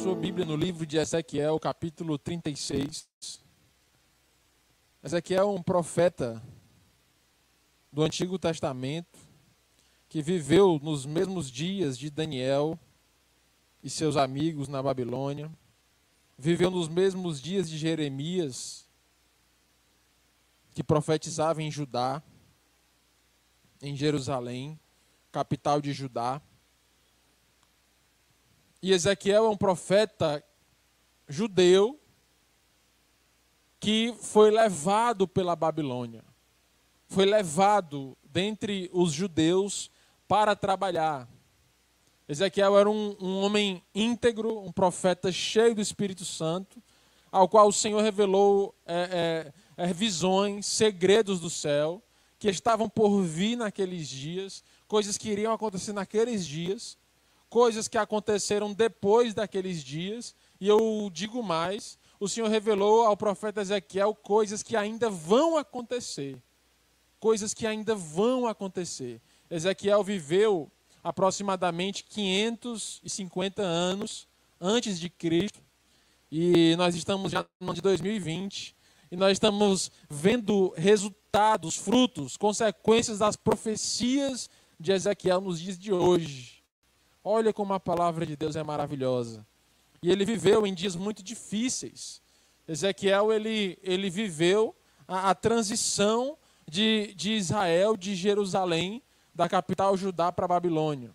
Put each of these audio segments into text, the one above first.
sua Bíblia no livro de Ezequiel, capítulo 36. Ezequiel é um profeta do Antigo Testamento que viveu nos mesmos dias de Daniel e seus amigos na Babilônia, viveu nos mesmos dias de Jeremias, que profetizava em Judá, em Jerusalém, capital de Judá. E Ezequiel é um profeta judeu que foi levado pela Babilônia. Foi levado dentre os judeus para trabalhar. Ezequiel era um homem íntegro, um profeta cheio do Espírito Santo, ao qual o Senhor revelou visões, segredos do céu, que estavam por vir naqueles dias, coisas que iriam acontecer naqueles dias, coisas que aconteceram depois daqueles dias, e eu digo mais, o Senhor revelou ao profeta Ezequiel coisas que ainda vão acontecer. Coisas que ainda vão acontecer. Ezequiel viveu aproximadamente 550 anos antes de Cristo, e nós estamos já no ano de 2020, e nós estamos vendo resultados, frutos, consequências das profecias de Ezequiel nos dias de hoje. Olha como a palavra de Deus é maravilhosa. E ele viveu em dias muito difíceis. Ezequiel, ele viveu a transição de Israel, de Jerusalém, da capital Judá para a Babilônia.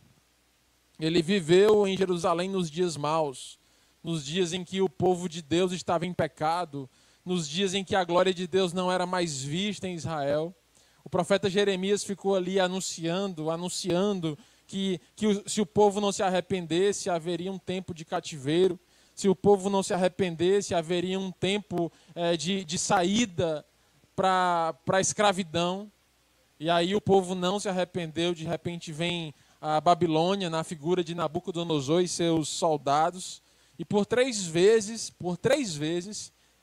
Ele viveu em Jerusalém nos dias maus, nos dias em que o povo de Deus estava em pecado, nos dias em que a glória de Deus não era mais vista em Israel. O profeta Jeremias ficou ali anunciando que se o povo não se arrependesse, haveria um tempo de cativeiro. Se o povo não se arrependesse, haveria um tempo de saída para a escravidão. E aí o povo não se arrependeu, de repente vem a Babilônia na figura de Nabucodonosor e seus soldados. E por três vezes,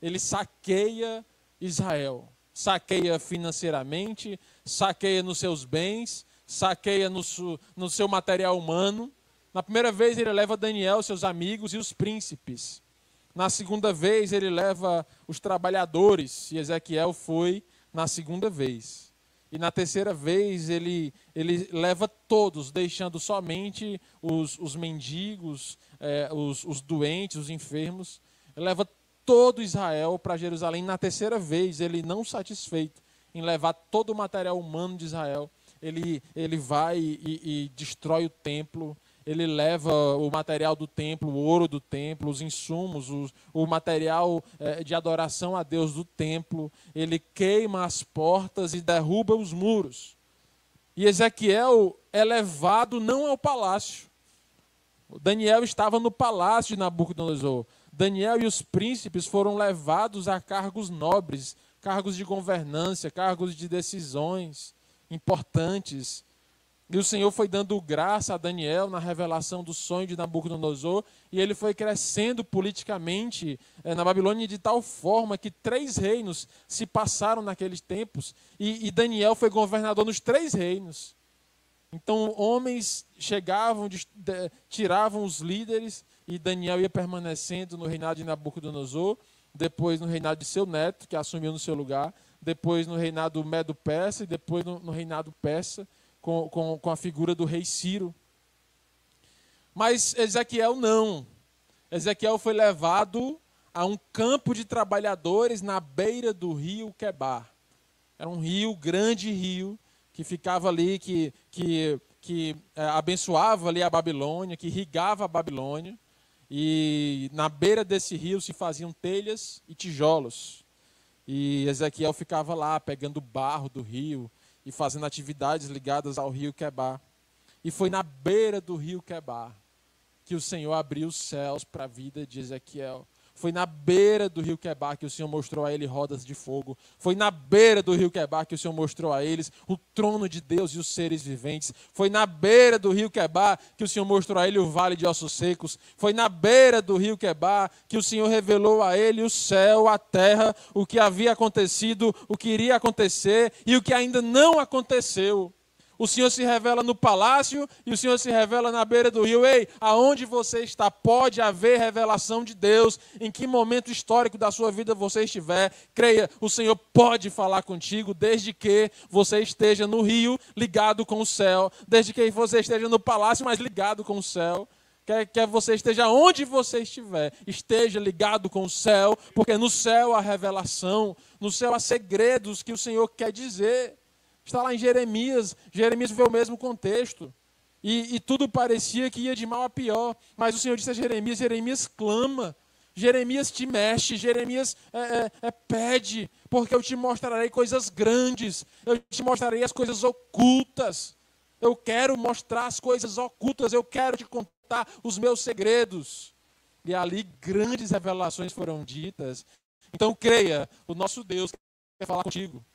ele saqueia Israel. Saqueia financeiramente, saqueia nos seus bens, saqueia no seu material humano. Na primeira vez ele leva Daniel, seus amigos e os príncipes. Na segunda vez ele leva os trabalhadores, e Ezequiel foi na segunda vez. E na terceira vez ele leva todos, deixando somente os mendigos, os doentes, os enfermos. Ele leva todo Israel para Jerusalém. Na terceira vez, ele não satisfeito em levar todo o material humano de Israel, ele vai e destrói o templo. Ele leva o material do templo, o ouro do templo, os insumos, o material de adoração a Deus do templo. Ele queima as portas e derruba os muros. E Ezequiel é levado não ao palácio. Daniel estava no palácio de Nabucodonosor. Daniel e os príncipes foram levados a cargos nobres, cargos de governância, cargos de decisões importantes. E o Senhor foi dando graça a Daniel na revelação do sonho de Nabucodonosor, e ele foi crescendo politicamente na Babilônia de tal forma que 3 reinos se passaram naqueles tempos, e Daniel foi governador nos 3 reinos. Então homens chegavam, tiravam os líderes, e Daniel ia permanecendo no reinado de Nabucodonosor, depois no reinado de seu neto, que assumiu no seu lugar, depois no reinado Medo-Persa, e depois no reinado persa, com a figura do rei Ciro. Mas Ezequiel não. Ezequiel foi levado a um campo de trabalhadores na beira do rio Quebar. Era um rio, grande rio, que ficava ali, que abençoava ali a Babilônia, que irrigava a Babilônia. E na beira desse rio se faziam telhas e tijolos. E Ezequiel ficava lá, pegando barro do rio e fazendo atividades ligadas ao rio Quebar. E foi na beira do rio Quebar que o Senhor abriu os céus para a vida de Ezequiel. Foi na beira do rio Quebar que o Senhor mostrou a ele rodas de fogo. Foi na beira do rio Quebar que o Senhor mostrou a eles o trono de Deus e os seres viventes. Foi na beira do rio Quebar que o Senhor mostrou a ele o vale de ossos secos. Foi na beira do rio Quebar que o Senhor revelou a ele o céu, a terra, o que havia acontecido, o que iria acontecer e o que ainda não aconteceu. O Senhor se revela no palácio e o Senhor se revela na beira do rio. Ei, aonde você está, pode haver revelação de Deus. Em que momento histórico da sua vida você estiver, creia, o Senhor pode falar contigo, desde que você esteja no rio, ligado com o céu. Desde que você esteja no palácio, mas ligado com o céu. Quer você esteja onde você estiver, esteja ligado com o céu, porque no céu há revelação, no céu há segredos que o Senhor quer dizer. Está lá em Jeremias, Jeremias vê o mesmo contexto, e tudo parecia que ia de mal a pior, mas o Senhor disse a Jeremias, Jeremias clama, Jeremias te mexe, Jeremias pede, porque eu te mostrarei coisas grandes, eu te mostrarei as coisas ocultas, eu quero mostrar as coisas ocultas, eu quero te contar os meus segredos. E ali grandes revelações foram ditas. Então creia, o nosso Deus quer falar contigo.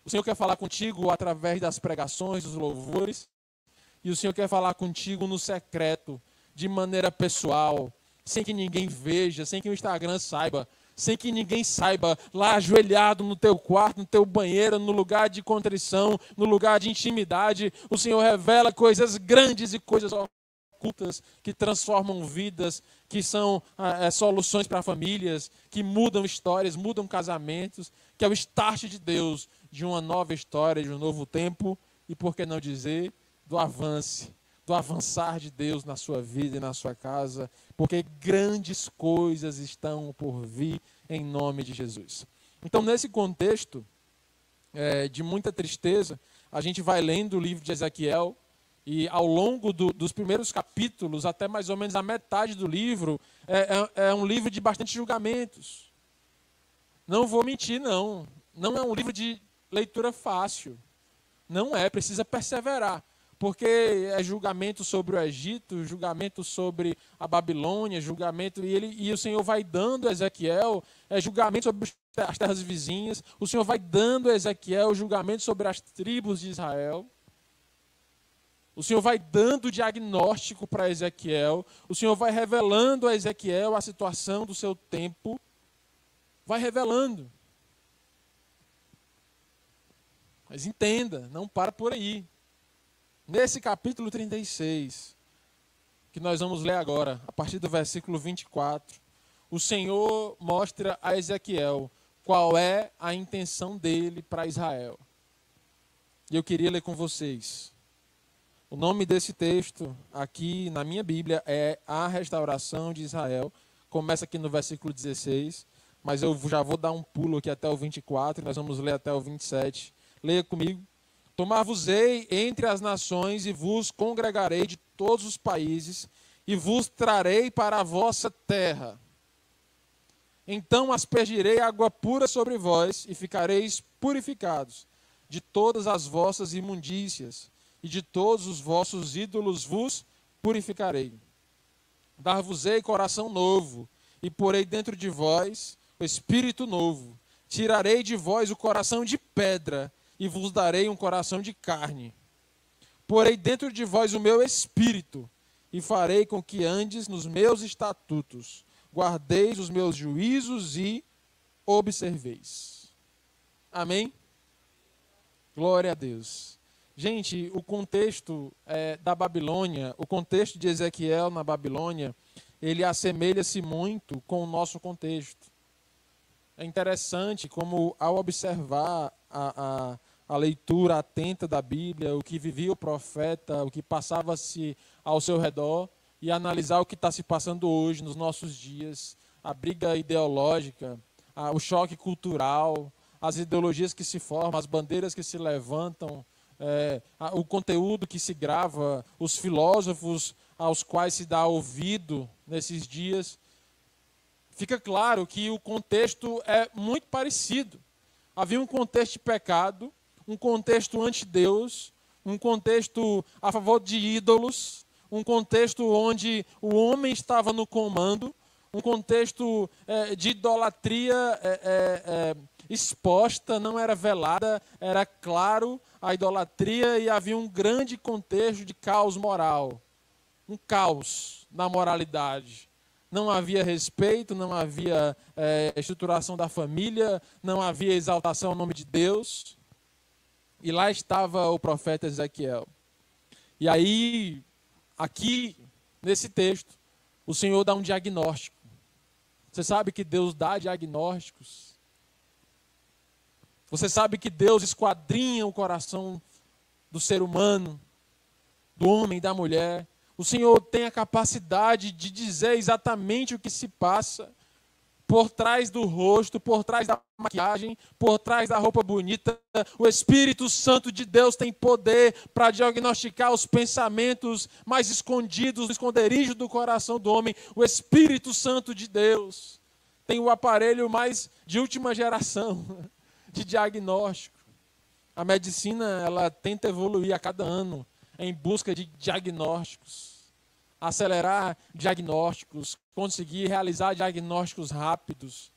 O Senhor quer falar contigo através das pregações, dos louvores. E o Senhor quer falar contigo no secreto, de maneira pessoal, sem que ninguém veja, sem que o Instagram saiba, sem que ninguém saiba, lá ajoelhado no teu quarto, no teu banheiro, no lugar de contrição, no lugar de intimidade. O Senhor revela coisas grandes e coisas ocultas que transformam vidas, que são soluções para famílias, que mudam histórias, mudam casamentos, que é o start de Deus, de uma nova história, de um novo tempo, e por que não dizer, do avançar de Deus na sua vida e na sua casa, porque grandes coisas estão por vir em nome de Jesus. Então, nesse contexto de muita tristeza, a gente vai lendo o livro de Ezequiel, e ao longo dos primeiros capítulos, até mais ou menos a metade do livro, é um livro de bastante julgamentos. Não vou mentir, não. Não é um livro de leitura fácil. Não é, precisa perseverar. Porque é julgamento sobre o Egito, julgamento sobre a Babilônia, julgamento, e o Senhor vai dando a Ezequiel julgamento sobre as terras vizinhas, o Senhor vai dando a Ezequiel julgamento sobre as tribos de Israel. O Senhor vai dando diagnóstico para Ezequiel, o Senhor vai revelando a Ezequiel a situação do seu tempo, vai revelando. Mas entenda, não para por aí. Nesse capítulo 36, que nós vamos ler agora, a partir do versículo 24, o Senhor mostra a Ezequiel qual é a intenção dele para Israel. E eu queria ler com vocês. O nome desse texto aqui na minha Bíblia é A Restauração de Israel. Começa aqui no versículo 16, mas eu já vou dar um pulo aqui até o 24, nós vamos ler até o 27. Leia comigo. Tomar-vos-ei entre as nações e vos congregarei de todos os países e vos trarei para a vossa terra. Então aspergirei água pura sobre vós e ficareis purificados de todas as vossas imundícias. E de todos os vossos ídolos vos purificarei. Dar-vos-ei coração novo, e porei dentro de vós o espírito novo. Tirarei de vós o coração de pedra, e vos darei um coração de carne. Porei dentro de vós o meu espírito, e farei com que andes nos meus estatutos, guardeis os meus juízos e observeis. Amém? Glória a Deus. Gente, o contexto da Babilônia, o contexto de Ezequiel na Babilônia, ele assemelha-se muito com o nosso contexto. É interessante como, ao observar a leitura atenta da Bíblia, o que vivia o profeta, o que passava-se ao seu redor, e analisar o que está se passando hoje, nos nossos dias, a briga ideológica, o choque cultural, as ideologias que se formam, as bandeiras que se levantam, o conteúdo que se grava, os filósofos aos quais se dá ouvido nesses dias, fica claro que o contexto é muito parecido. Havia um contexto de pecado, um contexto anti-Deus, um contexto a favor de ídolos, um contexto onde o homem estava no comando, um contexto de idolatria exposta, não era velada, era claro a idolatria, e havia um grande contexto de caos moral, um caos na moralidade. Não havia respeito, não havia estruturação da família, não havia exaltação ao nome de Deus. E lá estava o profeta Ezequiel. E aí, aqui, nesse texto, o Senhor dá um diagnóstico. Você sabe que Deus dá diagnósticos? Você sabe que Deus esquadrinha o coração do ser humano, do homem e da mulher? O Senhor tem a capacidade de dizer exatamente o que se passa por trás do rosto, por trás da maquiagem, por trás da roupa bonita. O Espírito Santo de Deus tem poder para diagnosticar os pensamentos mais escondidos, no esconderijo do coração do homem. O Espírito Santo de Deus tem o aparelho mais de última geração de diagnóstico. A medicina, ela tenta evoluir a cada ano em busca de diagnósticos, acelerar diagnósticos, conseguir realizar diagnósticos rápidos.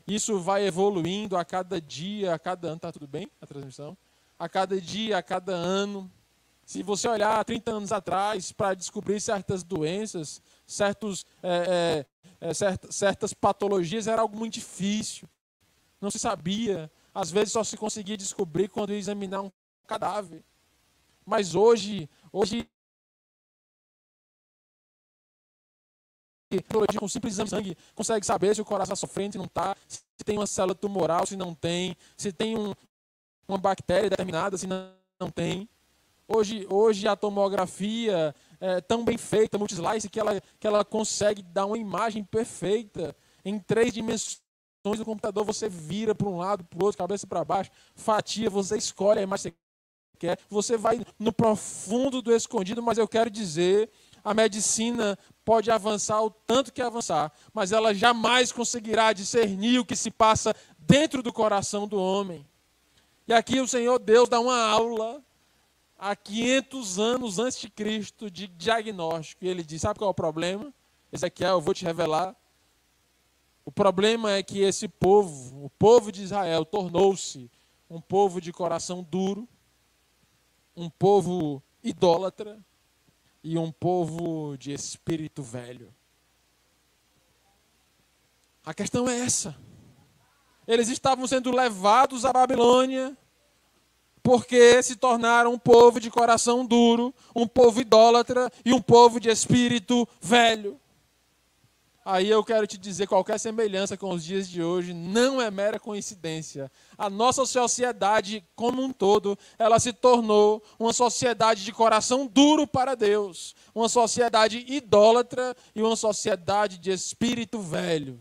Isso vai evoluindo a cada dia, a cada ano. Está tudo bem a transmissão? A cada dia, a cada ano. Se você olhar 30 anos atrás para descobrir certas doenças, certas patologias, era algo muito difícil. Não se sabia. Às vezes só se conseguia descobrir quando ia examinar um cadáver. Mas hoje com um simples exame de sangue, consegue saber se o coração está sofrendo, se não está, se tem uma célula tumoral, se não tem, se tem uma bactéria determinada, se não tem. Hoje a tomografia é tão bem feita, multislice, que ela consegue dar uma imagem perfeita em 3 dimensões do computador. Você vira para um lado, para o outro, cabeça para baixo, fatia, você escolhe a imagem que você quer. Você vai no profundo do escondido, mas eu quero dizer, a medicina pode avançar o tanto que avançar, mas ela jamais conseguirá discernir o que se passa dentro do coração do homem. E aqui o Senhor Deus dá uma aula há 500 anos antes de Cristo de diagnóstico. E ele diz, sabe qual é o problema? Ezequiel, eu vou te revelar. O problema é que esse povo, o povo de Israel, tornou-se um povo de coração duro, um povo idólatra e um povo de espírito velho. A questão é essa. Eles estavam sendo levados à Babilônia porque se tornaram um povo de coração duro, um povo idólatra e um povo de espírito velho. Aí eu quero te dizer, qualquer semelhança com os dias de hoje não é mera coincidência. A nossa sociedade como um todo, ela se tornou uma sociedade de coração duro para Deus, uma sociedade idólatra e uma sociedade de espírito velho.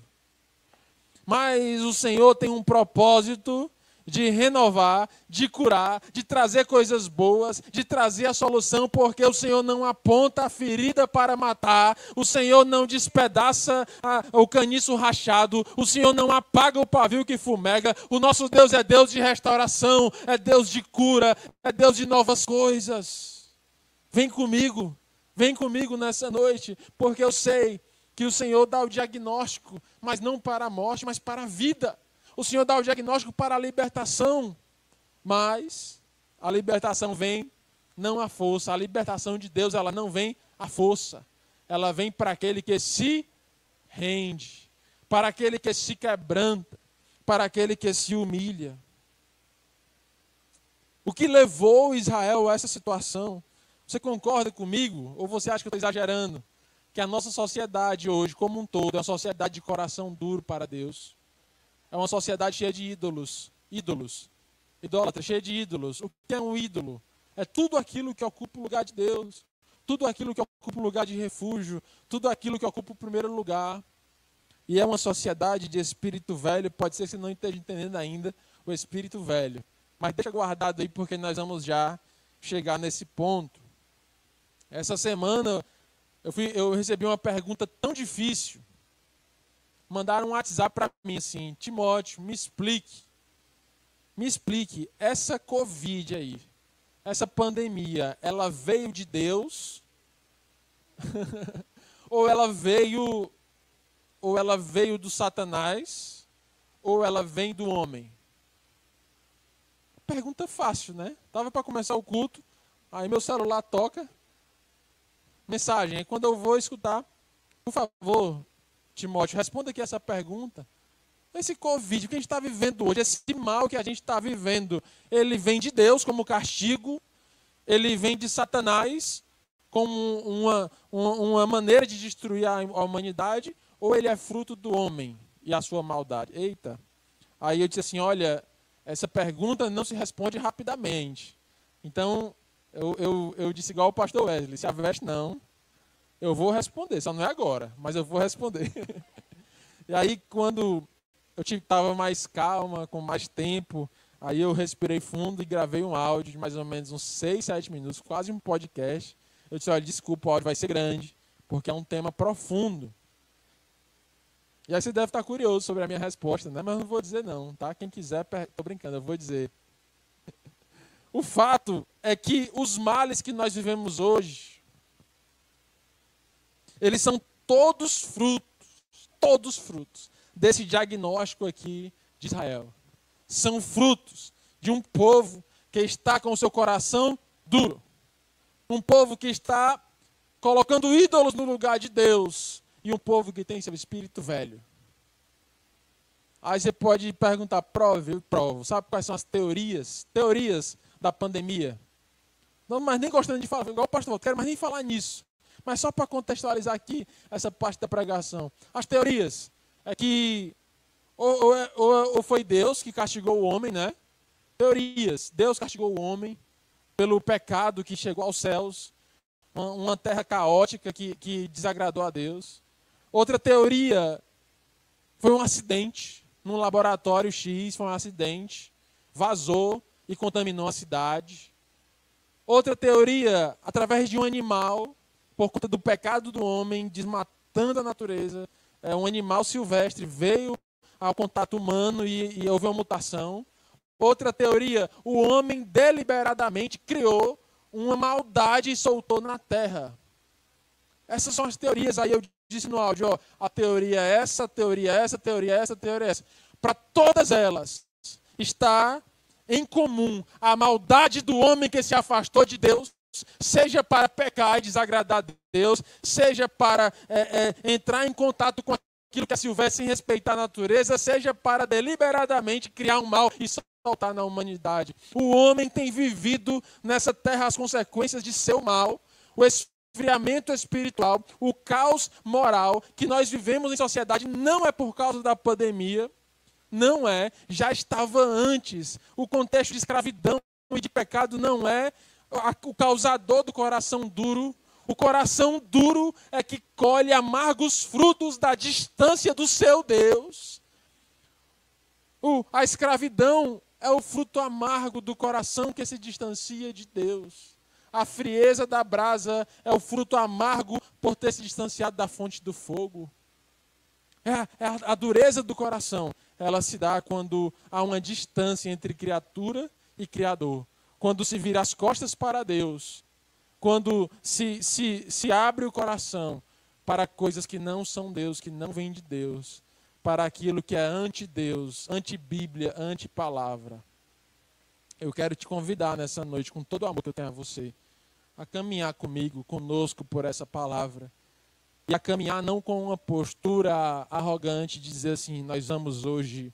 Mas o Senhor tem um propósito de renovar, de curar, de trazer coisas boas, de trazer a solução, porque o Senhor não aponta a ferida para matar, o Senhor não despedaça o caniço rachado, o Senhor não apaga o pavio que fumega. O nosso Deus é Deus de restauração, é Deus de cura, é Deus de novas coisas. Vem comigo nessa noite, porque eu sei que o Senhor dá o diagnóstico, mas não para a morte, mas para a vida. O Senhor dá o diagnóstico para a libertação, mas a libertação vem não à força. A libertação de Deus, ela não vem à força. Ela vem para aquele que se rende, para aquele que se quebranta, para aquele que se humilha. O que levou Israel a essa situação? Você concorda comigo? Ou você acha que eu estou exagerando? Que a nossa sociedade hoje, como um todo, é uma sociedade de coração duro para Deus. É uma sociedade cheia de ídolos. Idólatra, cheia de ídolos. O que é um ídolo? É tudo aquilo que ocupa o lugar de Deus. Tudo aquilo que ocupa o lugar de refúgio. Tudo aquilo que ocupa o primeiro lugar. E é uma sociedade de espírito velho. Pode ser que você não esteja entendendo ainda o espírito velho. Mas deixa guardado aí, porque nós vamos já chegar nesse ponto. Essa semana eu recebi uma pergunta tão difícil. Mandaram um WhatsApp para mim assim, Timóteo, me explique, essa Covid aí, essa pandemia, ela veio de Deus ou ela veio do Satanás, ou ela vem do homem? Pergunta fácil, né? Tava para começar o culto, aí meu celular toca, mensagem, aí quando eu vou escutar, por favor, Timóteo, responda aqui essa pergunta. Esse Covid que a gente está vivendo hoje, esse mal que a gente está vivendo, ele vem de Deus como castigo, ele vem de Satanás como uma maneira de destruir a humanidade, ou ele é fruto do homem e a sua maldade? Eita! Aí eu disse assim, olha, essa pergunta não se responde rapidamente. Então, eu disse igual o pastor Wesley, se aveste não, eu vou responder, só não é agora, mas eu vou responder. E aí, quando eu estava mais calma, com mais tempo, aí eu respirei fundo e gravei um áudio de mais ou menos uns 6, 7 minutos, quase um podcast. Eu disse, olha, desculpa, o áudio vai ser grande, porque é um tema profundo. E aí você deve estar curioso sobre a minha resposta, né? Mas eu não vou dizer não, tá? Quem quiser, tô brincando, eu vou dizer. O fato é que os males que nós vivemos hoje, eles são todos frutos desse diagnóstico aqui de Israel. São frutos de um povo que está com o seu coração duro. Um povo que está colocando ídolos no lugar de Deus. E um povo que tem seu espírito velho. Aí você pode perguntar, prove, eu provo. Sabe quais são as teorias? Teorias da pandemia. Não, mas nem gostando de falar, igual o pastor, não quero mais nem falar nisso. Mas só para contextualizar aqui essa parte da pregação. As teorias é que ou foi Deus que castigou o homem, né? Teorias. Deus castigou o homem pelo pecado que chegou aos céus. Uma terra caótica que desagradou a Deus. Outra teoria foi um acidente. Num laboratório X, foi um acidente. Vazou e contaminou a cidade. Outra teoria, através de um animal, por conta do pecado do homem, desmatando a natureza, um animal silvestre veio ao contato humano e houve uma mutação. Outra teoria, o homem deliberadamente criou uma maldade e soltou na terra. Essas são as teorias. Aí eu disse no áudio, ó, a teoria é essa, a teoria é essa, a teoria é essa, a teoria é essa. Para todas elas está em comum a maldade do homem que se afastou de Deus, seja para pecar e desagradar a Deus, seja para entrar em contato com aquilo que é silvestre sem respeitar a natureza, seja para deliberadamente criar um mal e soltar na humanidade. O homem tem vivido nessa terra as consequências de seu mal, o esfriamento espiritual, o caos moral que nós vivemos em sociedade não é por causa da pandemia, não é, já estava antes. O contexto de escravidão e de pecado não é o causador do coração duro. O coração duro é que colhe amargos frutos da distância do seu Deus. A escravidão é o fruto amargo do coração que se distancia de Deus. A frieza da brasa é o fruto amargo por ter se distanciado da fonte do fogo. A dureza do coração, ela se dá quando há uma distância entre criatura e Criador. Quando se vira as costas para Deus. Quando se abre o coração para coisas que não são Deus, que não vêm de Deus. Para aquilo que é anti-Deus, anti-Bíblia, anti-palavra. Eu quero te convidar nessa noite, com todo o amor que eu tenho a você, a caminhar comigo, conosco por essa palavra. E a caminhar não com uma postura arrogante de dizer assim, nós vamos hoje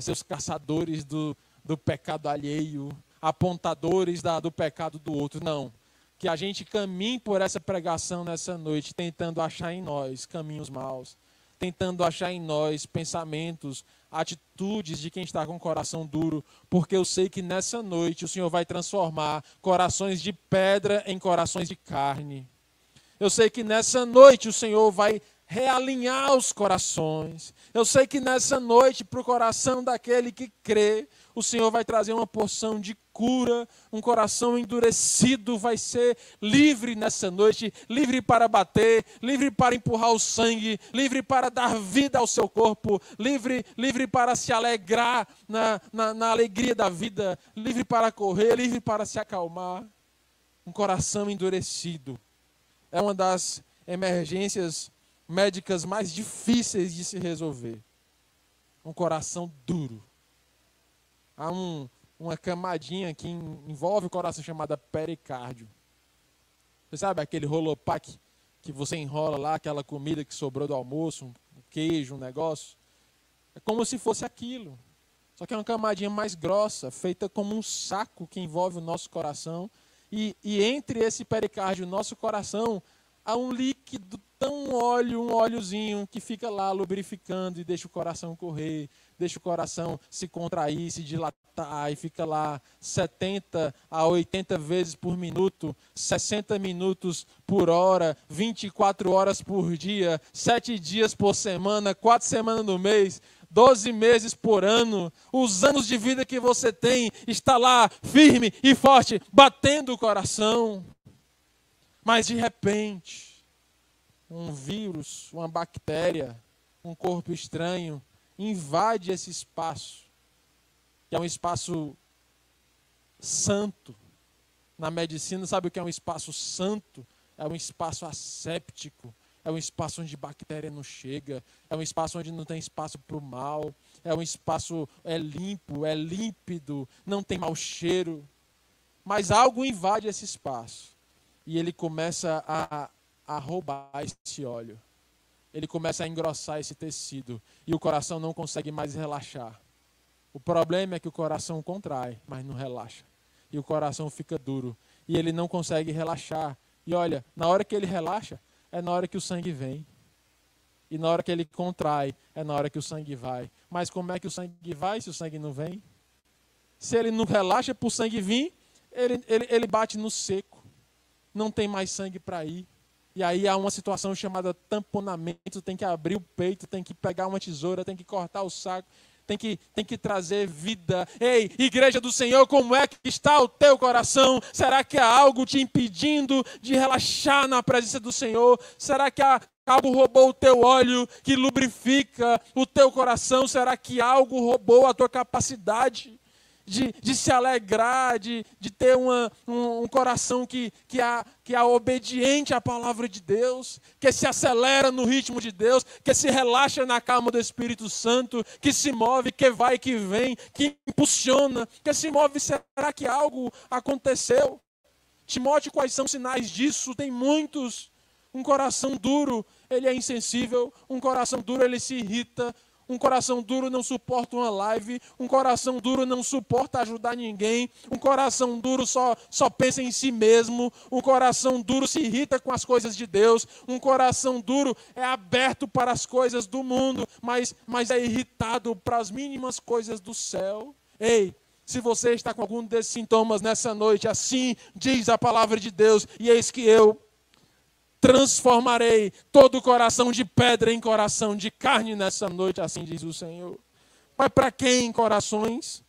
ser os caçadores do pecado alheio, apontadores do pecado do outro. Não. Que a gente caminhe por essa pregação nessa noite, tentando achar em nós caminhos maus, tentando achar em nós pensamentos, atitudes de quem está com o coração duro, porque eu sei que nessa noite o Senhor vai transformar corações de pedra em corações de carne. Eu sei que nessa noite o Senhor vai realinhar os corações. Eu sei que nessa noite, para o coração daquele que crê, o Senhor vai trazer uma porção de cura, um coração endurecido vai ser livre nessa noite, livre para bater, livre para empurrar o sangue, livre para dar vida ao seu corpo, livre para se alegrar na alegria da vida, livre para correr, livre para se acalmar. Um coração endurecido é uma das emergências médicas mais difíceis de se resolver. Um coração duro. Há uma camadinha que envolve o coração chamada pericárdio. Você sabe aquele rolopac que você enrola lá, aquela comida que sobrou do almoço, um queijo, um negócio? É como se fosse aquilo. Só que é uma camadinha mais grossa, feita como um saco que envolve o nosso coração. E entre esse pericárdio e o nosso coração, há um líquido tão óleo, um óleozinho que fica lá lubrificando e deixa o coração correr, deixa o coração se contrair, se dilatar e fica lá 70 a 80 vezes por minuto, 60 minutos por hora, 24 horas por dia, 7 dias por semana, 4 semanas no mês, 12 meses por ano. Os anos de vida que você tem está lá firme e forte, batendo o coração. Mas de repente, um vírus, uma bactéria, um corpo estranho invade esse espaço, que é um espaço santo. Na medicina, sabe o que é um espaço santo? É um espaço asséptico, é um espaço onde bactéria não chega, é um espaço onde não tem espaço para o mal, é um espaço limpo, é límpido, não tem mau cheiro. Mas algo invade esse espaço e ele começa a roubar esse óleo. Ele começa a engrossar esse tecido e o coração não consegue mais relaxar. O problema é que o coração contrai, mas não relaxa. E o coração fica duro e ele não consegue relaxar. E olha, na hora que ele relaxa, é na hora que o sangue vem. E na hora que ele contrai, é na hora que o sangue vai. Mas como é que o sangue vai se o sangue não vem? Se ele não relaxa para o sangue vir, ele bate no seco. Não tem mais sangue para ir. E aí há uma situação chamada tamponamento, tem que abrir o peito, tem que pegar uma tesoura, tem que cortar o saco, tem que trazer vida. Ei, igreja do Senhor, como é que está o teu coração? Será que há algo te impedindo de relaxar na presença do Senhor? Será que algo roubou o teu óleo que lubrifica o teu coração? Será que algo roubou a tua capacidade de se alegrar, de ter um coração que é obediente à palavra de Deus, que se acelera no ritmo de Deus, que se relaxa na calma do Espírito Santo, que se move, que vai e que vem, que impulsiona, que se move? Será que algo aconteceu? Timóteo, quais são os sinais disso? Tem muitos. Um coração duro, ele é insensível. Um coração duro, ele se irrita. Um coração duro não suporta uma live. Um coração duro não suporta ajudar ninguém. Um coração duro só pensa em si mesmo. Um coração duro se irrita com as coisas de Deus. Um coração duro é aberto para as coisas do mundo, mas é irritado para as mínimas coisas do céu. Ei, se você está com algum desses sintomas nessa noite, assim diz a palavra de Deus, e eis que eu transformarei todo o coração de pedra em coração de carne nessa noite, assim diz o Senhor. Mas para quem corações?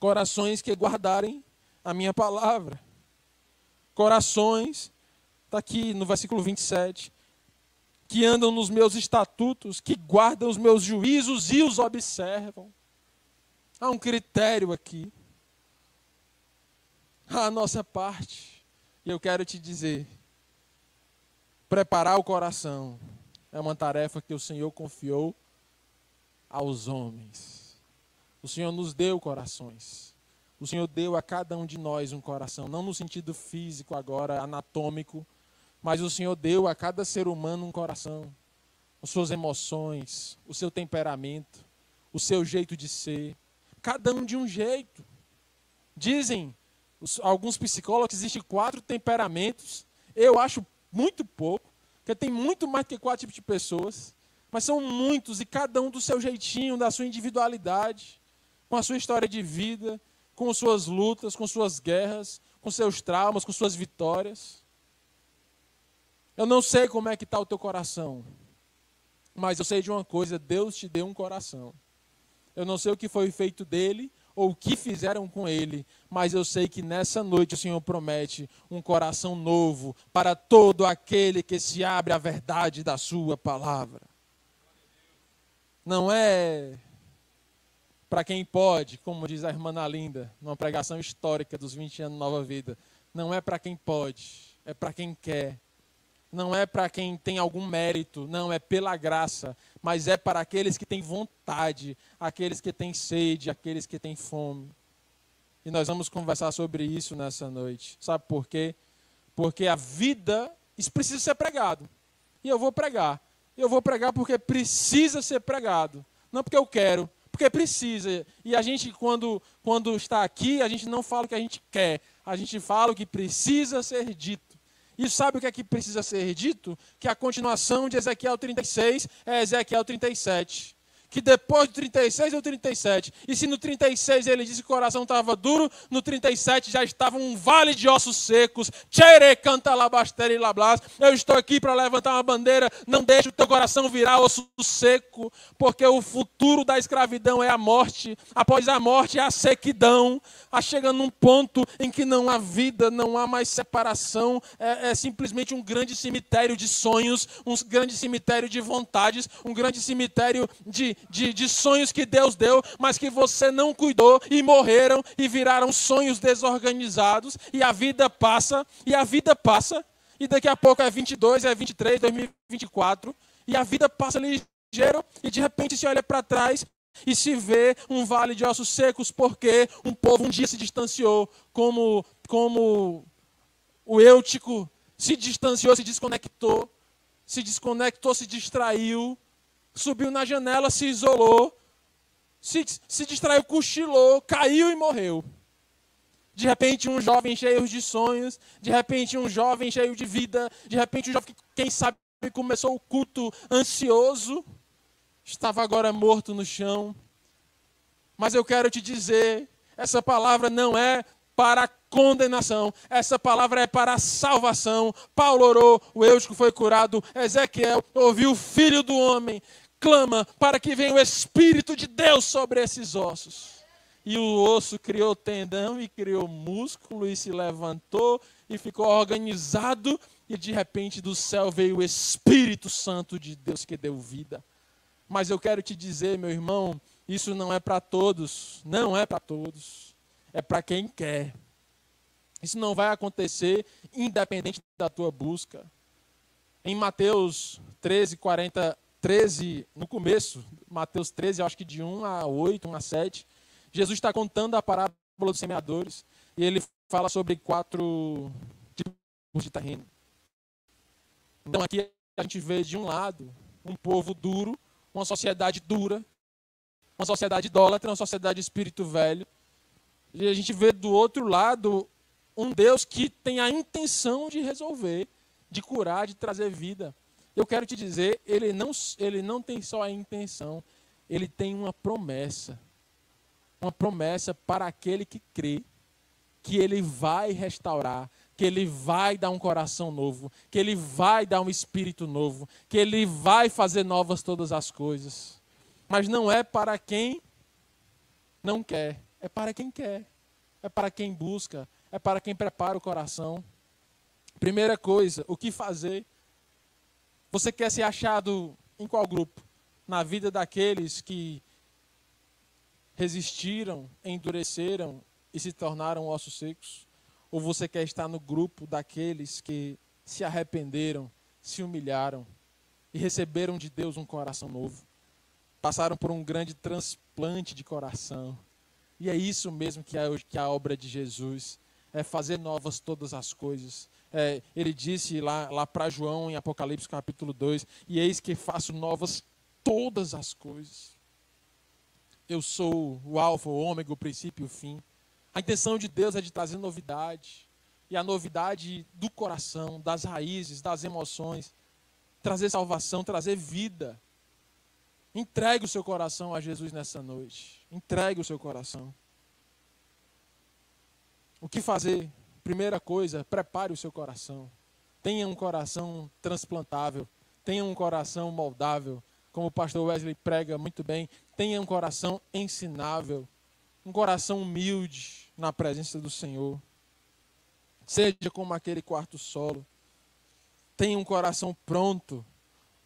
Corações que guardarem a minha palavra. Corações, está aqui no versículo 27, que andam nos meus estatutos, que guardam os meus juízos e os observam. Há um critério aqui. A nossa parte. E eu quero te dizer, preparar o coração é uma tarefa que o Senhor confiou aos homens. O Senhor nos deu corações. O Senhor deu a cada um de nós um coração, não no sentido físico agora, anatômico, mas o Senhor deu a cada ser humano um coração, as suas emoções, o seu temperamento, o seu jeito de ser, cada um de um jeito. Dizem alguns psicólogos que existem 4 temperamentos. Eu acho muito pouco, porque tem muito mais que 4 tipos de pessoas, mas são muitos e cada um do seu jeitinho, da sua individualidade, com a sua história de vida, com suas lutas, com suas guerras, com seus traumas, com suas vitórias. Eu não sei como é que está o teu coração, mas eu sei de uma coisa: Deus te deu um coração. Eu não sei o que foi feito dele, ou o que fizeram com ele, mas eu sei que nessa noite o Senhor promete um coração novo para todo aquele que se abre à verdade da sua palavra. Não é para quem pode, como diz a irmã Nalinda, numa pregação histórica dos 20 anos de Nova Vida. Não é para quem pode, é para quem quer. Não é para quem tem algum mérito, não, é pela graça, mas é para aqueles que têm vontade, aqueles que têm sede, aqueles que têm fome. E nós vamos conversar sobre isso nessa noite. Sabe por quê? Porque a vida, isso precisa ser pregado. E eu vou pregar. Eu vou pregar porque precisa ser pregado. Não porque eu quero, porque precisa. E a gente, quando está aqui, a gente não fala o que a gente quer. A gente fala o que precisa ser dito. E sabe o que é que precisa ser dito? Que a continuação de Ezequiel 36 é Ezequiel 37. Que depois do 36 é o 37. E se no 36 ele disse que o coração estava duro, no 37 já estava um vale de ossos secos. Tchere canta labastere lablas. Eu estou aqui para levantar uma bandeira. Não deixe o teu coração virar osso seco, porque o futuro da escravidão é a morte. Após a morte é a sequidão. Chega num ponto em que não há vida, não há mais separação. É simplesmente um grande cemitério de sonhos, um grande cemitério de vontades, um grande cemitério de sonhos que Deus deu, mas que você não cuidou e morreram e viraram sonhos desorganizados. E a vida passa, e daqui a pouco é 22, é 23, 2024, e a vida passa ligeiro e de repente se olha para trás e se vê um vale de ossos secos, porque um povo um dia se distanciou, como o Eutico se distanciou, se desconectou, se distraiu, subiu na janela, se isolou, se distraiu, cochilou, caiu e morreu. De repente um jovem cheio de sonhos, de repente um jovem cheio de vida, de repente um jovem que, quem sabe, começou o culto ansioso, estava agora morto no chão. Mas eu quero te dizer, essa palavra não é para condenação, essa palavra é para a salvação. Paulo orou, o Eutico foi curado, Ezequiel ouviu o Filho do Homem, clama para que venha o Espírito de Deus sobre esses ossos. E o osso criou tendão e criou músculo e se levantou e ficou organizado, e de repente do céu veio o Espírito Santo de Deus que deu vida. Mas eu quero te dizer, meu irmão, isso não é para todos, não é para todos, é para quem quer. Isso não vai acontecer independente da tua busca. Em Mateus 13, no começo, Mateus 13, eu acho que de 1 a 8, 1 a 7, Jesus está contando a parábola dos semeadores, e ele fala sobre 4 tipos de terreno. Então aqui a gente vê de um lado um povo duro, uma sociedade dura, uma sociedade idólatra, uma sociedade de espírito velho. E a gente vê do outro lado um Deus que tem a intenção de resolver, de curar, de trazer vida. Eu quero te dizer, ele não tem só a intenção, ele tem uma promessa para aquele que crê, que ele vai restaurar, que ele vai dar um coração novo, que ele vai dar um espírito novo, que ele vai fazer novas todas as coisas. Mas não é para quem não quer, é para quem quer, é para quem busca, é para quem prepara o coração. Primeira coisa, o que fazer? Você quer ser achado em qual grupo? Na vida daqueles que resistiram, endureceram e se tornaram ossos secos? Ou você quer estar no grupo daqueles que se arrependeram, se humilharam e receberam de Deus um coração novo? Passaram por um grande transplante de coração. E é isso mesmo que é a obra de Jesus. É fazer novas todas as coisas. Ele disse lá para João em Apocalipse capítulo 2, e eis que faço novas todas as coisas. Eu sou o alfa, o ômega, o princípio e o fim. A intenção de Deus é de trazer novidade. E a novidade do coração, das raízes, das emoções. Trazer salvação, trazer vida. Entregue o seu coração a Jesus nessa noite. Entregue o seu coração. O que fazer? Primeira coisa, prepare o seu coração. Tenha um coração transplantável. Tenha um coração moldável. Como o pastor Wesley prega muito bem. Tenha um coração ensinável. Um coração humilde na presença do Senhor. Seja como aquele quarto solo. Tenha um coração pronto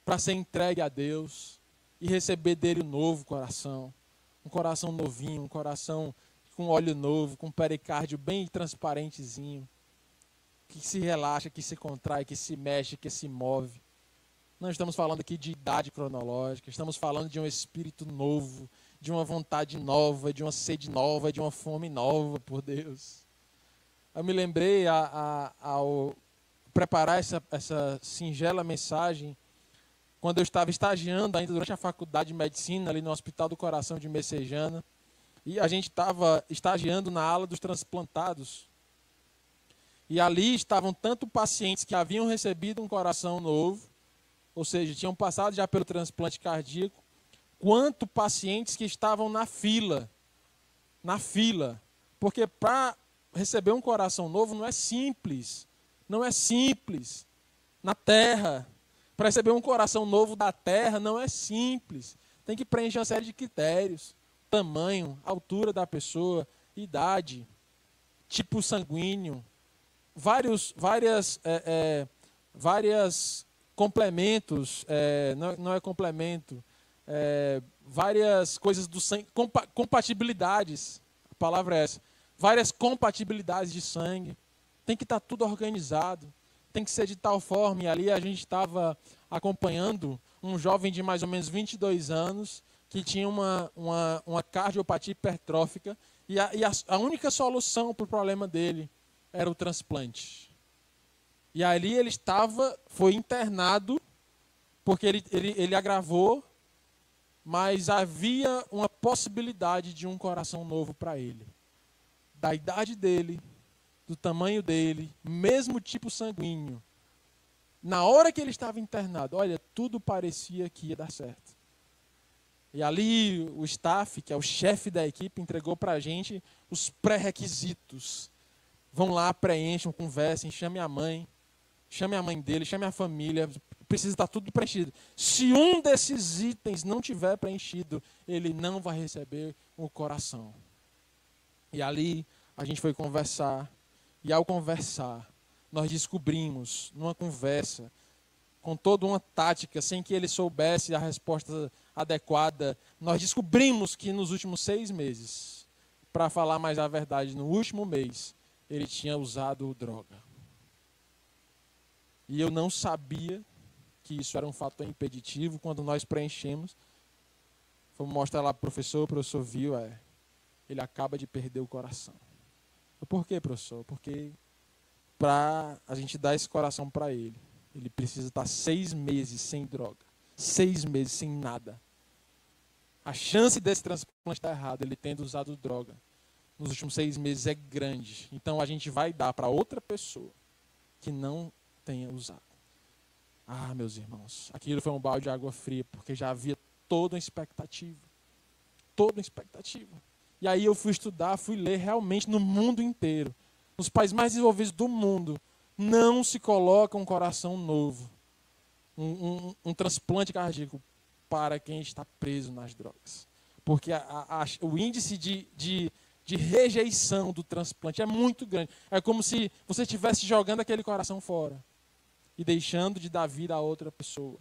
para ser entregue a Deus e receber dele um novo coração. Um coração novinho, um coração com óleo novo, com pericárdio bem transparentezinho, que se relaxa, que se contrai, que se mexe, que se move. Não estamos falando aqui de idade cronológica, estamos falando de um espírito novo, de uma vontade nova, de uma sede nova, de uma fome nova por Deus. Eu me lembrei ao preparar essa singela mensagem, quando eu estava estagiando ainda durante a faculdade de medicina, ali no Hospital do Coração de Messejana, e a gente estava estagiando na ala dos transplantados. E ali estavam tanto pacientes que haviam recebido um coração novo, ou seja, tinham passado já pelo transplante cardíaco, quanto pacientes que estavam na fila. Na fila. Porque para receber um coração novo não é simples. Não é simples. Na terra. Para receber um coração novo da terra não é simples. Tem que preencher uma série de critérios. Tamanho, altura da pessoa, idade, tipo sanguíneo, vários complementos, não é complemento, várias coisas do sangue, compatibilidades, a palavra é essa, várias compatibilidades de sangue, tem que estar tudo organizado, tem que ser de tal forma, e ali a gente estava acompanhando um jovem de mais ou menos 22 anos, que tinha uma cardiopatia hipertrófica, e a única solução para o problema dele era o transplante. E ali ele foi internado, porque ele agravou, mas havia uma possibilidade de um coração novo para ele. Da idade dele, do tamanho dele, mesmo tipo sanguíneo. Na hora que ele estava internado, olha, tudo parecia que ia dar certo. E ali o staff, que é o chefe da equipe, entregou para a gente os pré-requisitos. Vão lá, preencham, conversem, chame a mãe dele, chame a família, precisa estar tudo preenchido. Se um desses itens não tiver preenchido, ele não vai receber o coração. E ali a gente foi conversar, e ao conversar, nós descobrimos, numa conversa, com toda uma tática, sem que ele soubesse a resposta adequada, nós descobrimos que nos últimos 6 meses, para falar mais a verdade, no último mês, ele tinha usado droga. E eu não sabia que isso era um fator impeditivo. Quando nós preenchemos, fomos mostrar lá para o professor viu, ele acaba de perder o coração. Por quê, professor? Porque para a gente dar esse coração para ele, ele precisa estar 6 meses sem droga. 6 meses sem nada. A chance desse transplante estar errado, ele tendo usado droga, nos últimos 6 meses é grande. Então a gente vai dar para outra pessoa que não tenha usado. Ah, meus irmãos, aquilo foi um balde de água fria, porque já havia toda uma expectativa. Toda uma expectativa. E aí eu fui estudar, fui ler realmente no mundo inteiro. Nos países mais desenvolvidos do mundo, não se coloca um coração novo. Um transplante cardíaco para quem está preso nas drogas. Porque o índice de rejeição do transplante é muito grande. É como se você estivesse jogando aquele coração fora e deixando de dar vida a outra pessoa.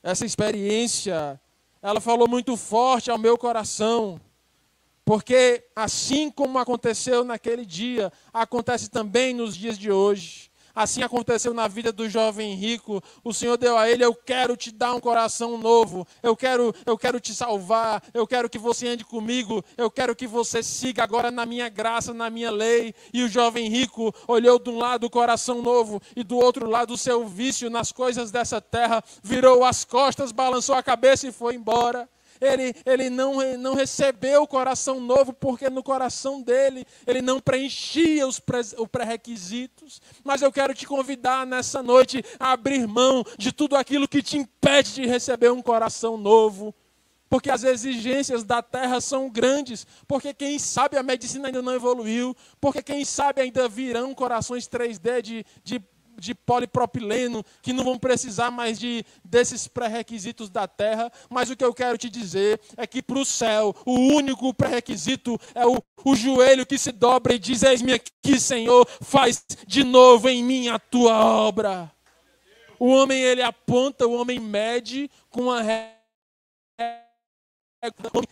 Essa experiência, ela falou muito forte ao meu coração, porque assim como aconteceu naquele dia, acontece também nos dias de hoje. Assim aconteceu na vida do jovem rico. O Senhor deu a ele: eu quero te dar um coração novo. Eu quero te salvar. Eu quero que você ande comigo. Eu quero que você siga agora na minha graça, na minha lei. E o jovem rico olhou de um lado o coração novo e do outro lado o seu vício nas coisas dessa terra. Virou as costas, balançou a cabeça e foi embora. Ele não recebeu o coração novo porque no coração dele ele não preenchia os pré-requisitos. Mas eu quero te convidar nessa noite a abrir mão de tudo aquilo que te impede de receber um coração novo. Porque as exigências da terra são grandes. Porque quem sabe a medicina ainda não evoluiu. Porque quem sabe ainda virão corações 3D de polipropileno, que não vão precisar mais desses pré-requisitos da terra. Mas o que eu quero te dizer é que para o céu, o único pré-requisito é o joelho que se dobra e diz: eis-me aqui, Senhor, faz de novo em mim a tua obra. O homem, ele aponta, o homem mede com a régua.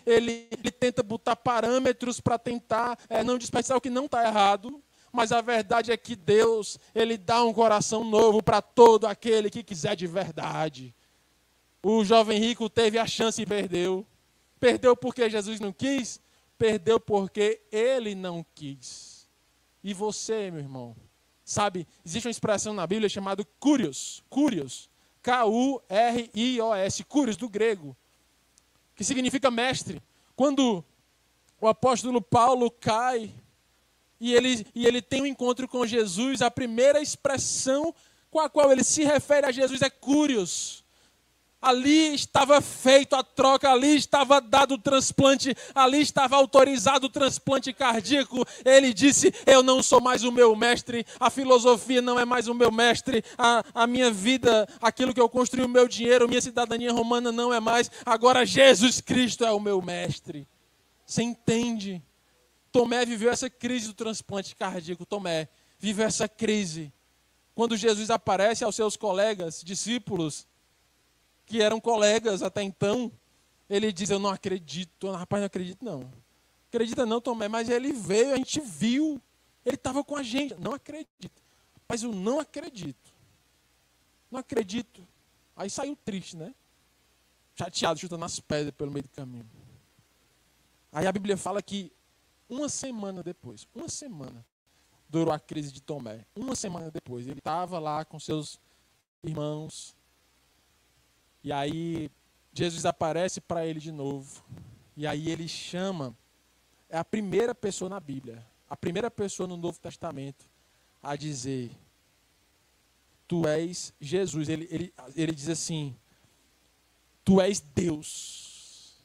Ele tenta botar parâmetros para tentar não desperdiçar o que não está errado. Mas a verdade é que Deus, ele dá um coração novo para todo aquele que quiser de verdade. O jovem rico teve a chance e perdeu. Perdeu porque Jesus não quis, perdeu porque ele não quis. E você, meu irmão, sabe, existe uma expressão na Bíblia chamada curios, K-U-R-I-O-S, Curios, do grego, que significa mestre. Quando o apóstolo Paulo cai e ele tem um encontro com Jesus, a primeira expressão com a qual ele se refere a Jesus é Curios. Ali estava feito a troca, ali estava dado o transplante, ali estava autorizado o transplante cardíaco. Ele disse, eu não sou mais o meu mestre, a filosofia não é mais o meu mestre, a minha vida, aquilo que eu construí, o meu dinheiro, minha cidadania romana não é mais, agora Jesus Cristo é o meu mestre. Você entende? Tomé viveu essa crise do transplante cardíaco, Tomé viveu essa crise. Quando Jesus aparece aos seus colegas, discípulos, que eram colegas até então, ele diz, eu não acredito. Rapaz, não acredito não. Acredita não, Tomé, mas ele veio, a gente viu. Ele estava com a gente. Não acredito. Rapaz, eu não acredito. Não acredito. Aí saiu triste, né? Chateado, chutando as pedras pelo meio do caminho. Aí a Bíblia fala que uma semana depois, durou a crise de Tomé. Uma semana depois, ele estava lá com seus irmãos. E aí Jesus aparece para ele de novo. E aí ele chama, é a primeira pessoa na Bíblia, a primeira pessoa no Novo Testamento a dizer, tu és Jesus. Ele diz assim, tu és Deus.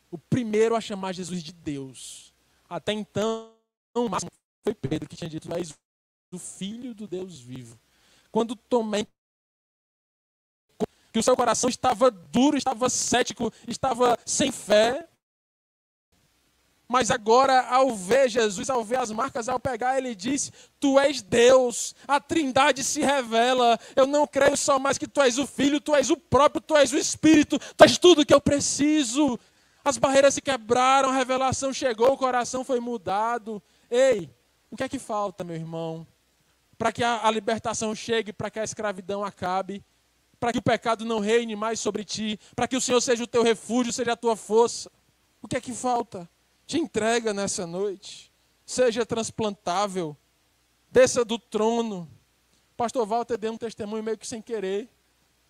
O primeiro a chamar Jesus de Deus. Até então, o máximo foi Pedro que tinha dito, tu és o Filho do Deus vivo. Quando Tomé, que o seu coração estava duro, estava cético, estava sem fé. Mas agora, ao ver Jesus, ao ver as marcas, ao pegar, ele disse, tu és Deus, a Trindade se revela, eu não creio só mais que tu és o Filho, tu és o próprio, tu és o Espírito, tu és tudo que eu preciso. As barreiras se quebraram, a revelação chegou, o coração foi mudado. Ei, o que é que falta, meu irmão? Para que a libertação chegue, para que a escravidão acabe, para que o pecado não reine mais sobre ti, para que o Senhor seja o teu refúgio, seja a tua força. O que é que falta? Te entrega nessa noite. Seja transplantável. Desça do trono. O pastor Walter deu um testemunho meio que sem querer.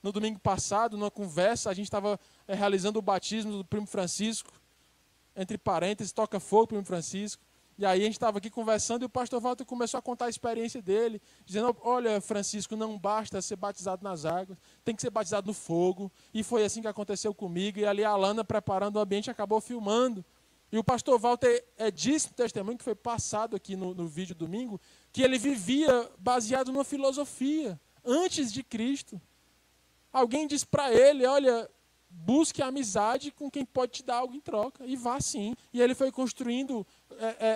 No domingo passado, numa conversa, a gente estava realizando o batismo do primo Francisco. Entre parênteses, toca fogo, primo Francisco. E aí a gente estava aqui conversando e o pastor Walter começou a contar a experiência dele, dizendo, olha, Francisco, não basta ser batizado nas águas, tem que ser batizado no fogo. E foi assim que aconteceu comigo. E ali a Alana, preparando o ambiente, acabou filmando. E o pastor Walter disse no testemunho, que foi passado aqui no vídeo domingo, que ele vivia baseado numa filosofia, antes de Cristo. Alguém disse para ele, olha, busque a amizade com quem pode te dar algo em troca. E vá sim. E ele foi construindo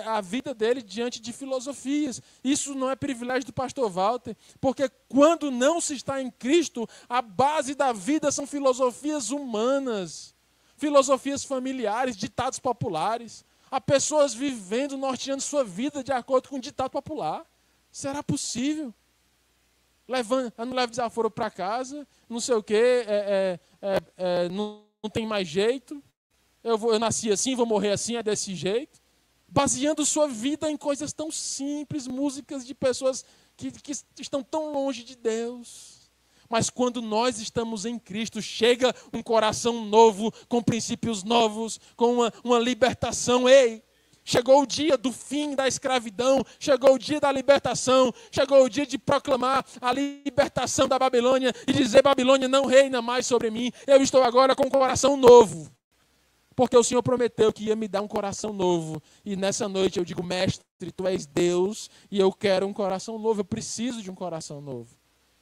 a vida dele diante de filosofias. Isso não é privilégio do pastor Walter, porque quando não se está em Cristo, a base da vida são filosofias humanas, filosofias familiares, ditados populares. Há pessoas vivendo, norteando sua vida de acordo com o ditado popular. Será possível? Não leva desaforo para casa, não sei o quê, não tem mais jeito, eu nasci assim, vou morrer assim, é desse jeito. Baseando sua vida em coisas tão simples, músicas de pessoas que estão tão longe de Deus. Mas quando nós estamos em Cristo, chega um coração novo, com princípios novos, com uma libertação. Ei, chegou o dia do fim da escravidão, chegou o dia da libertação, chegou o dia de proclamar a libertação da Babilônia e dizer, Babilônia não reina mais sobre mim, eu estou agora com um coração novo. Porque o Senhor prometeu que ia me dar um coração novo. E nessa noite eu digo, mestre, tu és Deus e eu quero um coração novo, eu preciso de um coração novo.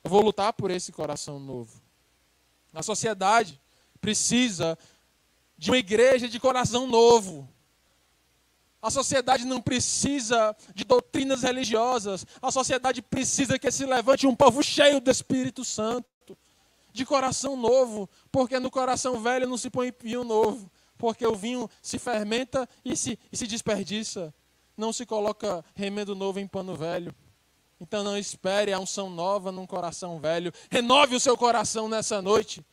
Eu vou lutar por esse coração novo. A sociedade precisa de uma igreja de coração novo. A sociedade não precisa de doutrinas religiosas. A sociedade precisa que se levante um povo cheio do Espírito Santo, de coração novo, porque no coração velho não se põe vinho novo, porque o vinho se fermenta e se desperdiça. Não se coloca remendo novo em pano velho. Então não espere a unção nova num coração velho. Renove o seu coração nessa noite.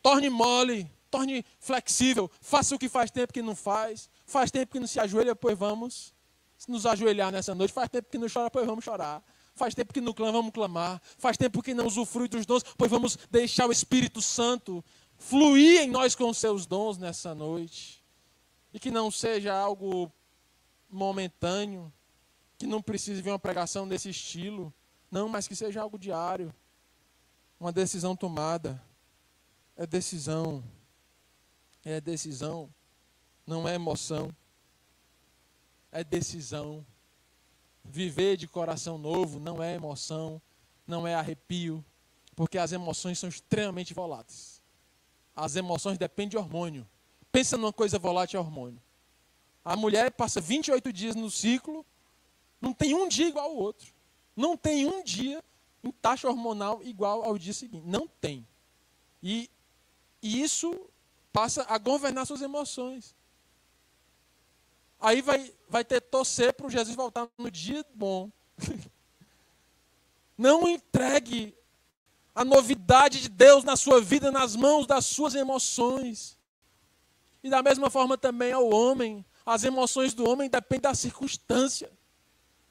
Torne mole. Torne flexível, faça o que faz tempo que não faz. Faz tempo que não se ajoelha, pois vamos nos ajoelhar nessa noite. Faz tempo que não chora, pois vamos chorar. Faz tempo que não clamamos, vamos clamar. Faz tempo que não usufrui dos dons, pois vamos deixar o Espírito Santo fluir em nós com os seus dons nessa noite. E que não seja algo momentâneo, que não precise vir uma pregação desse estilo. Não, mas que seja algo diário. Uma decisão tomada. É decisão. É decisão. Não é emoção. É decisão. Viver de coração novo não é emoção, não é arrepio, porque as emoções são extremamente voláteis. As emoções dependem de hormônio. Pensa numa coisa volátil, é hormônio. A mulher passa 28 dias no ciclo, não tem um dia igual ao outro. Não tem um dia em taxa hormonal igual ao dia seguinte. Não tem. E isso passa a governar suas emoções. Aí vai ter que torcer para o Jesus voltar no dia bom. Não entregue a novidade de Deus na sua vida nas mãos das suas emoções. E da mesma forma também ao homem. As emoções do homem dependem da circunstância.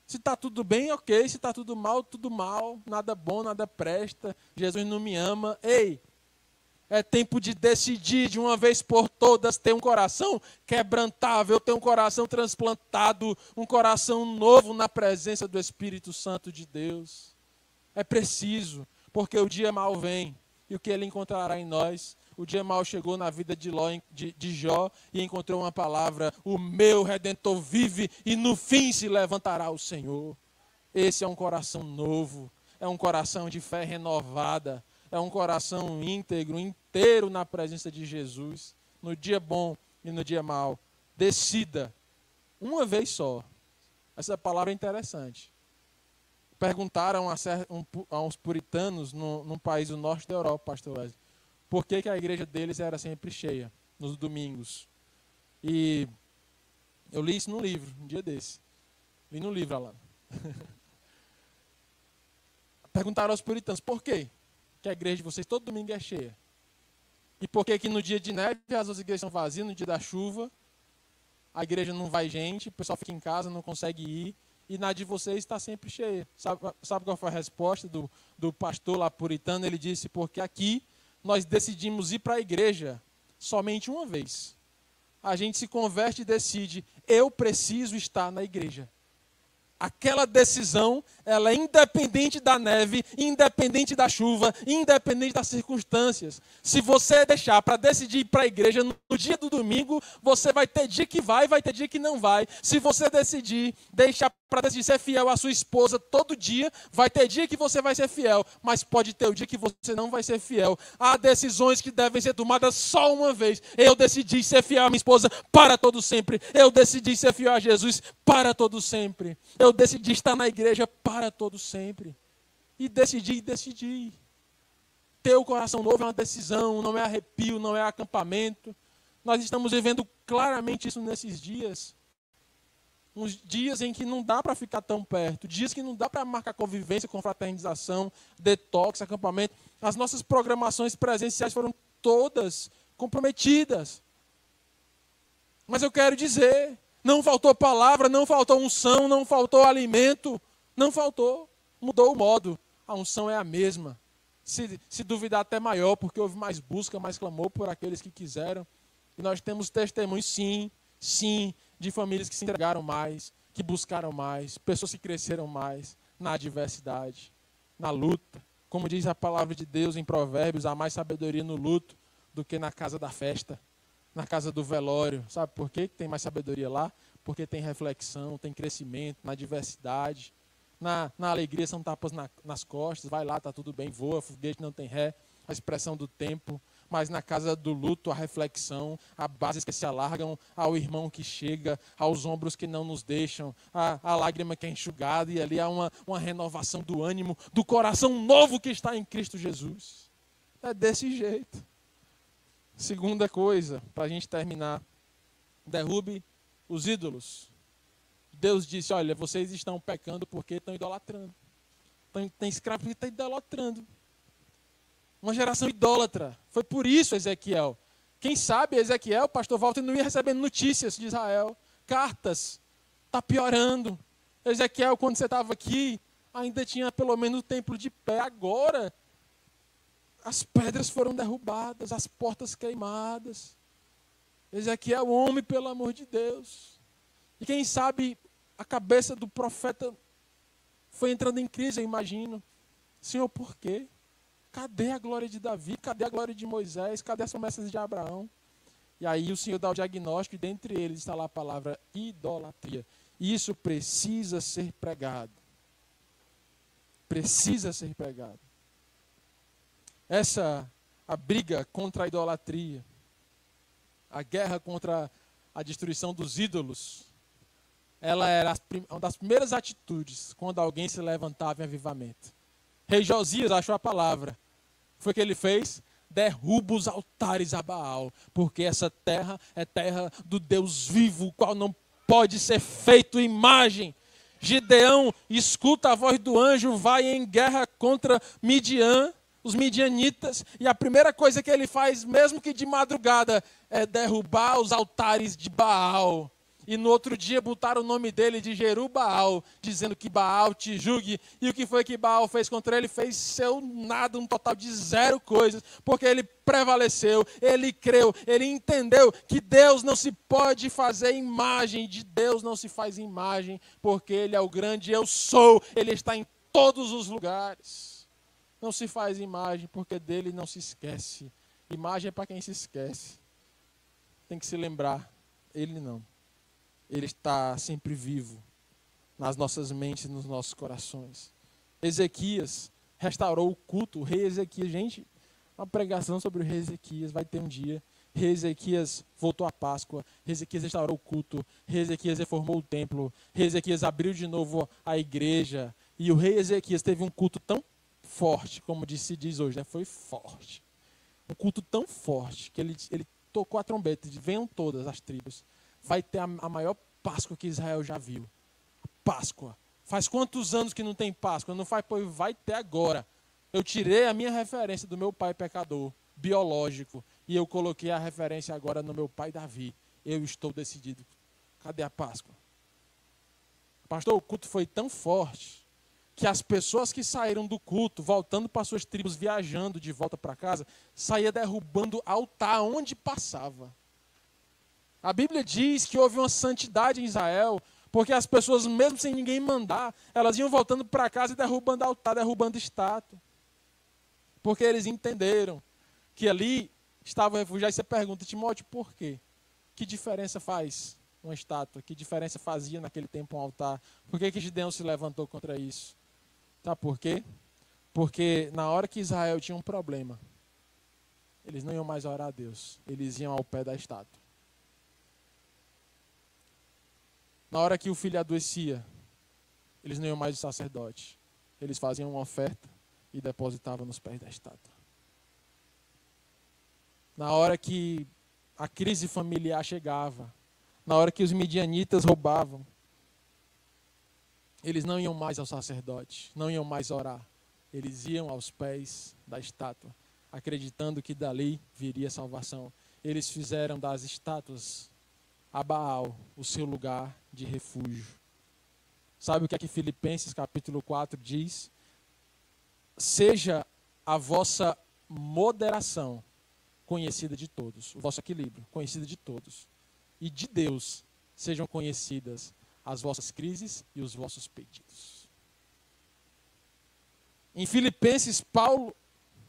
Se está tudo bem, ok. Se está tudo mal, tudo mal. Nada bom, nada presta. Jesus não me ama. Ei! É tempo de decidir de uma vez por todas ter um coração quebrantável, ter um coração transplantado, um coração novo na presença do Espírito Santo de Deus. É preciso, porque o dia mal vem e o que ele encontrará em nós. O dia mal chegou na vida de Jó e encontrou uma palavra: o meu Redentor vive e no fim se levantará o Senhor. Esse é um coração novo, é um coração de fé renovada. É um coração íntegro, inteiro na presença de Jesus. No dia bom e no dia mau. Decida. Uma vez só. Essa palavra é interessante. Perguntaram a uns puritanos num país do norte da Europa, pastor Wesley, por que a igreja deles era sempre cheia, nos domingos. E eu li isso num livro, um dia desse. Li no livro, Alana. Perguntaram aos puritanos, por quê? Que a igreja de vocês todo domingo é cheia. E por que no dia de neve as outras igrejas são vazias, no dia da chuva a igreja não vai gente, o pessoal fica em casa, não consegue ir, e na de vocês está sempre cheia. Sabe qual foi a resposta do pastor lá puritano? Ele disse, porque aqui nós decidimos ir para a igreja somente uma vez. A gente se converte e decide, eu preciso estar na igreja. Aquela decisão, ela é independente da neve, independente da chuva, independente das circunstâncias. Se você deixar para decidir ir para a igreja no dia do domingo, você vai ter dia que vai ter dia que não vai. Se você deixar para decidir ser fiel à sua esposa todo dia, vai ter dia que você vai ser fiel, mas pode ter o dia que você não vai ser fiel. Há decisões que devem ser tomadas só uma vez. Eu decidi ser fiel à minha esposa para todo sempre. Eu decidi ser fiel a Jesus para todo sempre. Eu decidi estar na igreja para todo sempre. E decidi. Ter o coração novo é uma decisão, não é arrepio, não é acampamento. Nós estamos vivendo claramente isso nesses dias. Uns dias em que não dá para ficar tão perto, dias que não dá para marcar convivência, confraternização, detox, acampamento. As nossas programações presenciais foram todas comprometidas. Mas eu quero dizer, não faltou palavra, não faltou unção, não faltou alimento, não faltou, mudou o modo. A unção é a mesma. Se duvidar até maior, porque houve mais busca, mais clamor por aqueles que quiseram. E nós temos testemunhos, sim, de famílias que se entregaram mais, que buscaram mais, pessoas que cresceram mais na adversidade, na luta. Como diz a palavra de Deus em Provérbios, há mais sabedoria no luto do que na casa da festa, na casa do velório. Sabe por quê que tem mais sabedoria lá? Porque tem reflexão, tem crescimento, na adversidade. Na alegria são tapas nas costas, vai lá, está tudo bem, voa, foguete não tem ré, a expressão do tempo. Mas na casa do luto, a reflexão, a bases que se alargam ao irmão que chega, aos ombros que não nos deixam, a lágrima que é enxugada, e ali há uma renovação do ânimo, do coração novo que está em Cristo Jesus. É desse jeito. Segunda coisa, para a gente terminar, derrube os ídolos. Deus disse, olha, vocês estão pecando porque estão idolatrando. Tem escravo porque está idolatrando. Uma geração idólatra. Foi por isso, Ezequiel. Quem sabe, Ezequiel, o pastor Walter não ia recebendo notícias de Israel. Cartas. Está piorando. Ezequiel, quando você estava aqui, ainda tinha pelo menos o templo de pé. Agora, as pedras foram derrubadas, as portas queimadas. Ezequiel, homem, pelo amor de Deus. E quem sabe a cabeça do profeta foi entrando em crise, eu imagino. Senhor, por quê? Cadê a glória de Davi? Cadê a glória de Moisés? Cadê as promessas de Abraão? E aí o Senhor dá o diagnóstico e dentre eles está lá a palavra idolatria. Isso precisa ser pregado. Precisa ser pregado. A briga contra a idolatria, a guerra contra a destruição dos ídolos, ela era uma das primeiras atitudes quando alguém se levantava em avivamento. Rei Josias achou a palavra. Foi o que ele fez? Derruba os altares a Baal, porque essa terra é terra do Deus vivo, o qual não pode ser feito imagem. Gideão escuta a voz do anjo, vai em guerra contra Midian, os midianitas, e a primeira coisa que ele faz, mesmo que de madrugada, é derrubar os altares de Baal. E no outro dia botaram o nome dele de Jerubaal, dizendo que Baal te julgue. E o que foi que Baal fez contra ele? Fez seu nada, um total de 0 coisas, porque ele prevaleceu, ele creu, ele entendeu que Deus não se pode fazer imagem, de Deus não se faz imagem, porque ele é o grande eu sou, ele está em todos os lugares. Não se faz imagem, porque dele não se esquece. Imagem é para quem se esquece. Tem que se lembrar, ele não. Ele está sempre vivo nas nossas mentes, nos nossos corações. Ezequias restaurou o culto. O rei Ezequias, gente, uma pregação sobre o rei Ezequias, vai ter um dia. Rei Ezequias voltou à Páscoa. Rei Ezequias restaurou o culto. Rei Ezequias reformou o templo. Rei Ezequias abriu de novo a igreja. E o rei Ezequias teve um culto tão forte, como se diz hoje, né? Foi forte. Um culto tão forte que ele tocou a trombeta, venham todas as tribos. Vai ter a maior Páscoa que Israel já viu. Páscoa. Faz quantos anos que não tem Páscoa? Não faz, pois vai ter agora. Eu tirei a minha referência do meu pai pecador, biológico, e eu coloquei a referência agora no meu pai Davi. Eu estou decidido. Cadê a Páscoa? Pastor, o culto foi tão forte que as pessoas que saíram do culto, voltando para suas tribos, viajando de volta para casa, saía derrubando altar onde passava. A Bíblia diz que houve uma santidade em Israel, porque as pessoas, mesmo sem ninguém mandar, elas iam voltando para casa e derrubando altar, derrubando estátua. Porque eles entenderam que ali estava o refúgio. Aí você pergunta, Timóteo, por quê? Que diferença faz uma estátua? Que diferença fazia naquele tempo um altar? Por que Gideão se levantou contra isso? Sabe por quê? Porque na hora que Israel tinha um problema, eles não iam mais orar a Deus, eles iam ao pé da estátua. Na hora que o filho adoecia, eles não iam mais ao sacerdote. Eles faziam uma oferta e depositavam nos pés da estátua. Na hora que a crise familiar chegava, na hora que os midianitas roubavam, eles não iam mais ao sacerdote, não iam mais orar. Eles iam aos pés da estátua, acreditando que dali viria salvação. Eles fizeram das estátuas a Baal o seu lugar de refúgio. Sabe o que é que Filipenses capítulo 4 diz? Seja a vossa moderação conhecida de todos, o vosso equilíbrio conhecido de todos, e de Deus sejam conhecidas as vossas crises e os vossos pedidos. Em Filipenses, Paulo,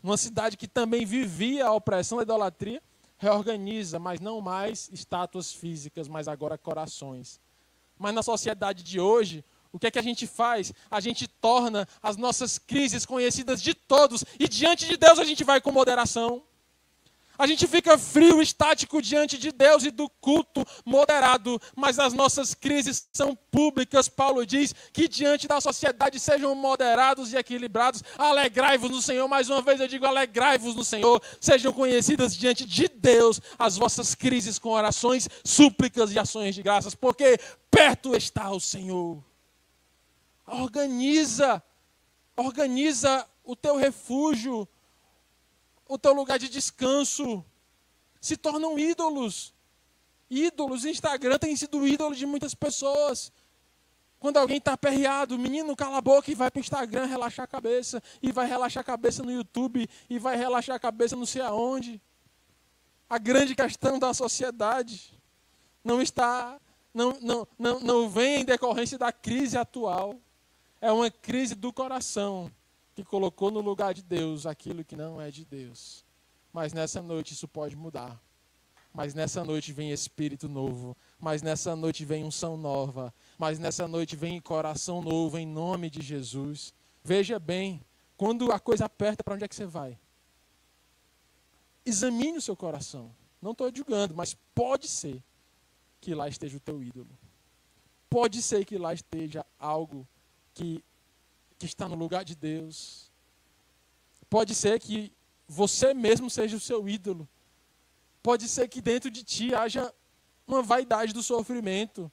numa cidade que também vivia a opressão da idolatria, reorganiza, mas não mais estátuas físicas, mas agora corações. Mas na sociedade de hoje, o que é que a gente faz? A gente torna as nossas crises conhecidas de todos, e diante de Deus a gente vai com moderação. A gente fica frio, estático diante de Deus e do culto moderado, mas as nossas crises são públicas. Paulo diz que diante da sociedade sejam moderados e equilibrados. Alegrai-vos no Senhor. Mais uma vez eu digo, alegrai-vos no Senhor. Sejam conhecidas diante de Deus as vossas crises com orações, súplicas e ações de graças, porque perto está o Senhor. Organiza o teu refúgio, o teu lugar de descanso. Se tornam ídolos. Ídolos. O Instagram tem sido ídolo de muitas pessoas. Quando alguém está aperreado, o menino cala a boca e vai para o Instagram relaxar a cabeça, e vai relaxar a cabeça no YouTube, e vai relaxar a cabeça não sei aonde. A grande questão da sociedade não vem em decorrência da crise atual. É uma crise do coração que colocou no lugar de Deus aquilo que não é de Deus. Mas nessa noite isso pode mudar. Mas nessa noite vem espírito novo. Mas nessa noite vem unção nova. Mas nessa noite vem coração novo em nome de Jesus. Veja bem, quando a coisa aperta, para onde é que você vai? Examine o seu coração. Não estou julgando, mas pode ser que lá esteja o teu ídolo. Pode ser que lá esteja algo que está no lugar de Deus. Pode ser que você mesmo seja o seu ídolo. Pode ser que dentro de ti haja uma vaidade do sofrimento,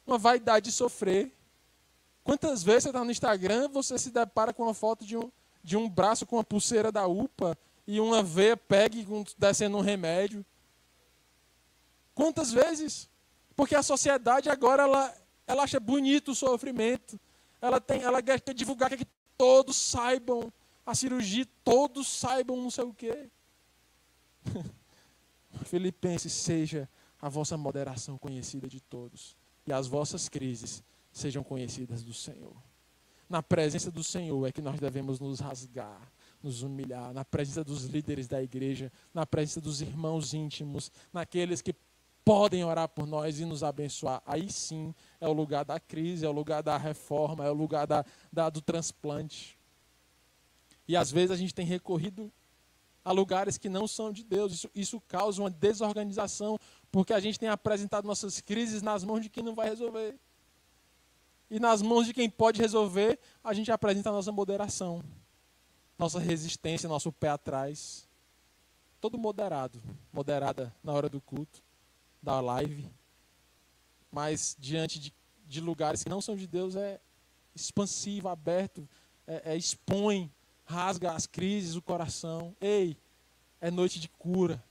uma vaidade de sofrer. Quantas vezes você está no Instagram, você se depara com uma foto de um braço com uma pulseira da UPA e uma veia PEG descendo um remédio? Quantas vezes? Porque a sociedade agora ela acha bonito o sofrimento. Ela quer divulgar que todos saibam a cirurgia, todos saibam não sei o quê. Filipenses, seja a vossa moderação conhecida de todos, e as vossas crises sejam conhecidas do Senhor. Na presença do Senhor é que nós devemos nos rasgar, nos humilhar, na presença dos líderes da igreja, na presença dos irmãos íntimos, naqueles que podem orar por nós e nos abençoar. Aí sim é o lugar da crise, é o lugar da reforma, é o lugar do transplante. E às vezes a gente tem recorrido a lugares que não são de Deus. Isso causa uma desorganização, porque a gente tem apresentado nossas crises nas mãos de quem não vai resolver. E nas mãos de quem pode resolver, a gente apresenta a nossa moderação, nossa resistência, nosso pé atrás. Todo moderada na hora do culto, da live. Mas diante de lugares que não são de Deus, é expansivo, aberto, expõe, rasga as crises, o coração. Ei, é noite de cura,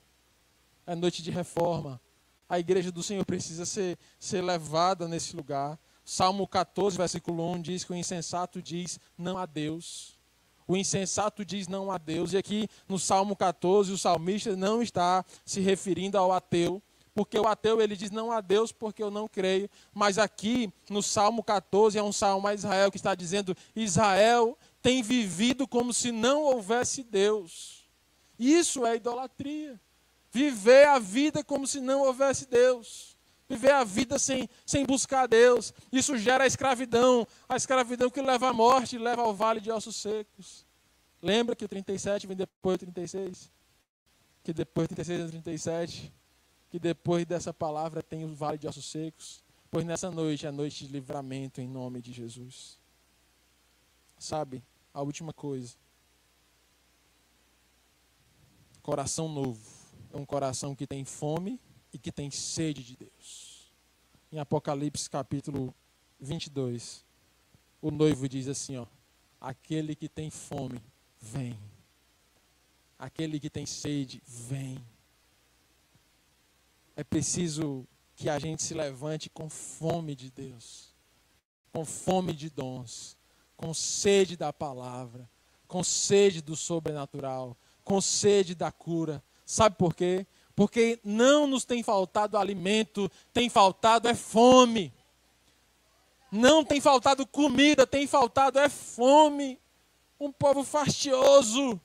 é noite de reforma. A igreja do Senhor precisa ser levada nesse lugar. Salmo 14, versículo 1 diz que o insensato diz não a Deus. O insensato diz não a Deus. E aqui no Salmo 14, o salmista não está se referindo ao ateu, porque o ateu ele diz não a Deus porque eu não creio. Mas aqui no Salmo 14 é um salmo a Israel que está dizendo: Israel tem vivido como se não houvesse Deus. Isso é idolatria. Viver a vida como se não houvesse Deus. Viver a vida sem buscar Deus. Isso gera a escravidão que leva à morte, leva ao vale de ossos secos. Lembra que o 37 vem depois do 36? Que depois do 36 e 37, que depois dessa palavra tem o vale de ossos secos. Pois nessa noite é a noite de livramento em nome de Jesus. Sabe, a última coisa. Coração novo. É um coração que tem fome e que tem sede de Deus. Em Apocalipse capítulo 22, o noivo diz assim, ó: aquele que tem fome, vem. Aquele que tem sede, vem. É preciso que a gente se levante com fome de Deus, com fome de dons, com sede da palavra, com sede do sobrenatural, com sede da cura. Sabe por quê? Porque não nos tem faltado alimento, tem faltado é fome. Não tem faltado comida, tem faltado é fome. Um povo fastioso.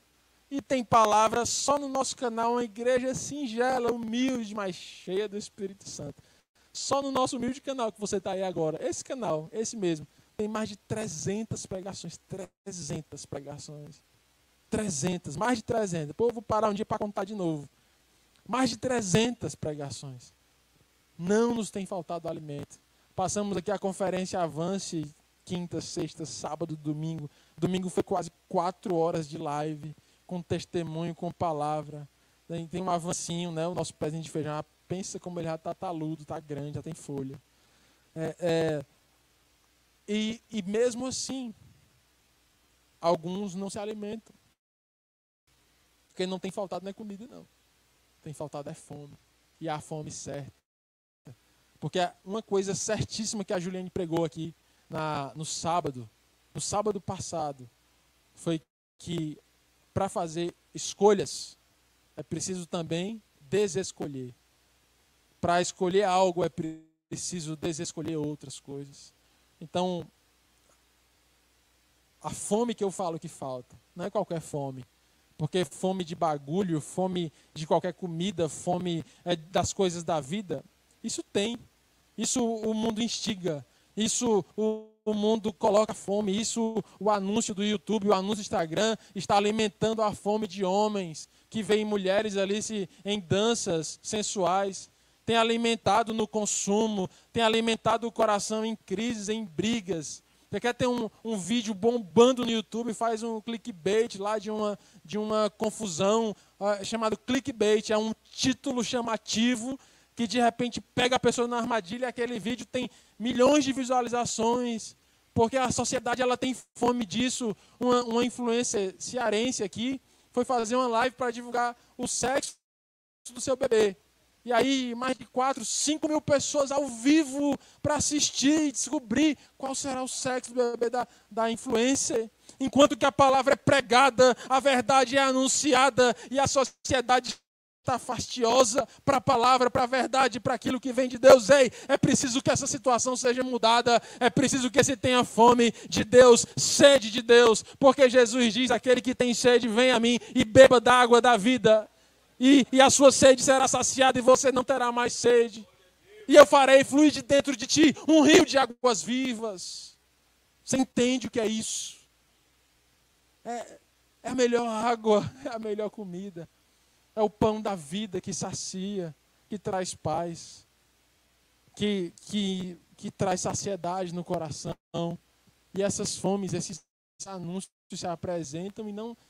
E tem palavra só no nosso canal, uma igreja singela, humilde, mas cheia do Espírito Santo. Só no nosso humilde canal que você está aí agora. Esse canal, esse mesmo, tem mais de 300 pregações. 300 pregações. 300, mais de 300. Depois eu vou parar um dia para contar de novo. Mais de 300 pregações. Não nos tem faltado alimento. Passamos aqui a conferência Avance, quinta, sexta, sábado, domingo. Domingo foi quase 4 horas de live, com testemunho, com palavra. Tem um avancinho, né? O nosso pezinho de feijão. Pensa como ele já está taludo, está grande, já tem folha. E mesmo assim, alguns não se alimentam. Porque não tem faltado não é comida, não. Tem faltado é fome. E a fome certa. Porque uma coisa certíssima que a Juliane pregou aqui, no sábado passado, foi que para fazer escolhas é preciso também desescolher. Para escolher algo é preciso desescolher outras coisas. Então, a fome que eu falo que falta, não é qualquer fome. Porque fome de bagulho, fome de qualquer comida, fome das coisas da vida, isso tem. Isso o mundo instiga. Isso o mundo coloca fome. Isso o anúncio do YouTube, o anúncio do Instagram está alimentando a fome de homens que veem mulheres ali em danças sensuais. Tem alimentado no consumo, tem alimentado o coração em crises, em brigas. Você quer ter um vídeo bombando no YouTube, faz um clickbait lá de uma confusão chamado clickbait. É um título chamativo que de repente pega a pessoa na armadilha e aquele vídeo tem milhões de visualizações, porque a sociedade ela tem fome disso. Uma influencer cearense aqui foi fazer uma live para divulgar o sexo do seu bebê. E aí, mais de 4, 5 mil pessoas ao vivo para assistir e descobrir qual será o sexo do bebê da influencer. Enquanto que a palavra é pregada, a verdade é anunciada e a sociedade está fastiosa para a palavra, para a verdade, para aquilo que vem de Deus. Ei, é preciso que essa situação seja mudada, é preciso que se tenha fome de Deus, sede de Deus, porque Jesus diz, aquele que tem sede, vem a mim e beba da água da vida. E a sua sede será saciada e você não terá mais sede. E eu farei fluir de dentro de ti um rio de águas vivas. Você entende o que é isso? É a melhor água, é a melhor comida. É o pão da vida que sacia, que traz paz, que traz saciedade no coração. E essas fomes, esses anúncios se apresentam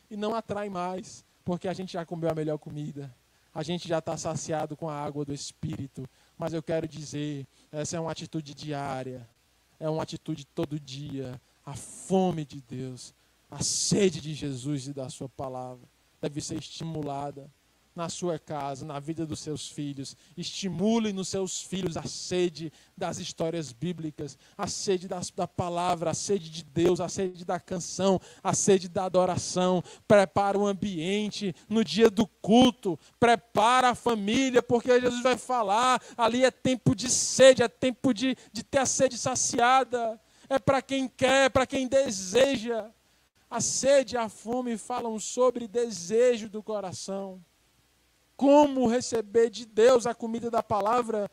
e não atraem mais. Porque a gente já comeu a melhor comida, a gente já está saciado com a água do Espírito. Mas eu quero dizer, essa é uma atitude diária, é uma atitude todo dia. A fome de Deus, a sede de Jesus e da sua palavra deve ser estimulada na sua casa, na vida dos seus filhos. Estimule nos seus filhos a sede das histórias bíblicas, a sede da palavra, a sede de Deus, a sede da canção, a sede da adoração. Prepara o ambiente no dia do culto, prepara a família, porque Jesus vai falar, ali é tempo de sede, é tempo de ter a sede saciada. É para quem quer, para quem deseja. A sede e a fome falam sobre desejo do coração. Como receber de Deus a comida da palavra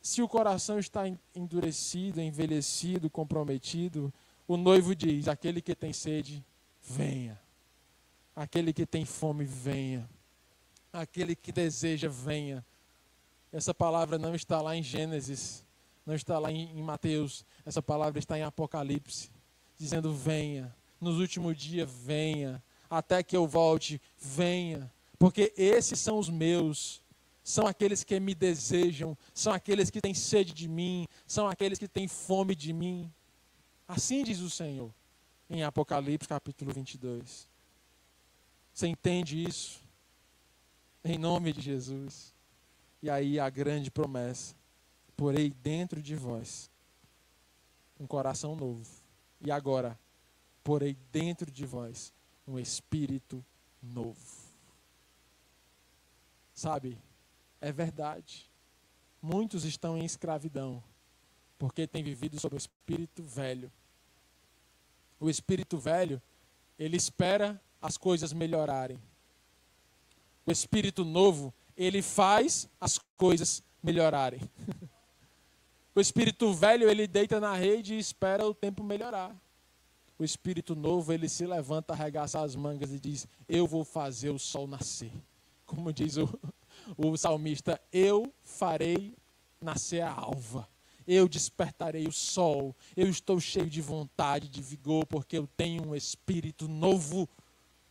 se o coração está endurecido, envelhecido, comprometido? O noivo diz, aquele que tem sede, venha. Aquele que tem fome, venha. Aquele que deseja, venha. Essa palavra não está lá em Gênesis, não está lá em Mateus. Essa palavra está em Apocalipse, dizendo, venha. Nos últimos dias, venha. Até que eu volte, venha. Porque esses são os meus, são aqueles que me desejam, são aqueles que têm sede de mim, são aqueles que têm fome de mim. Assim diz o Senhor, em Apocalipse capítulo 22. Você entende isso? Em nome de Jesus. E aí a grande promessa, porei dentro de vós um coração novo. E agora, porei dentro de vós um espírito novo. Sabe, é verdade. Muitos estão em escravidão, porque têm vivido sob o espírito velho. O espírito velho, ele espera as coisas melhorarem. O espírito novo, ele faz as coisas melhorarem. O espírito velho, ele deita na rede e espera o tempo melhorar. O espírito novo, ele se levanta, arregaça as mangas e diz, eu vou fazer o sol nascer. Como diz o salmista, eu farei nascer a alva, eu despertarei o sol, eu estou cheio de vontade, de vigor, porque eu tenho um espírito novo.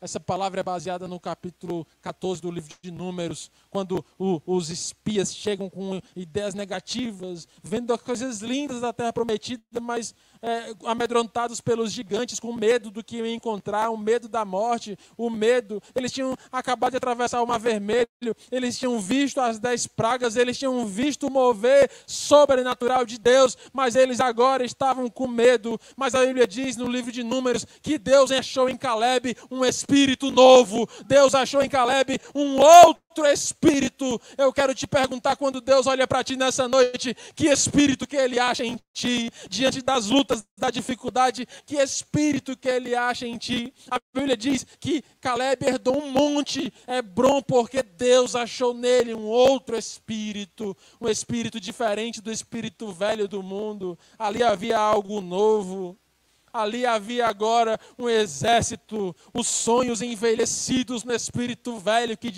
Essa palavra é baseada no capítulo 14 do livro de Números, quando os espias chegam com ideias negativas, vendo as coisas lindas da terra prometida, mas amedrontados pelos gigantes, com medo do que iam encontrar, o medo da morte, o medo. Eles tinham acabado de atravessar o Mar Vermelho, eles tinham visto as 10 pragas, eles tinham visto o mover sobrenatural de Deus, mas eles agora estavam com medo. Mas a Bíblia diz no livro de Números que Deus achou em Caleb um espírito novo, Deus achou em Caleb um outro espírito. Eu quero te perguntar, quando Deus olha para ti nessa noite, que espírito que Ele acha em ti, diante das lutas, da dificuldade, que espírito que Ele acha em ti? A Bíblia diz que Caleb herdou um monte Hebrom, porque Deus achou nele um outro espírito, um espírito diferente do espírito velho do mundo. Ali havia algo novo. Ali havia agora um exército, os sonhos envelhecidos no espírito velho que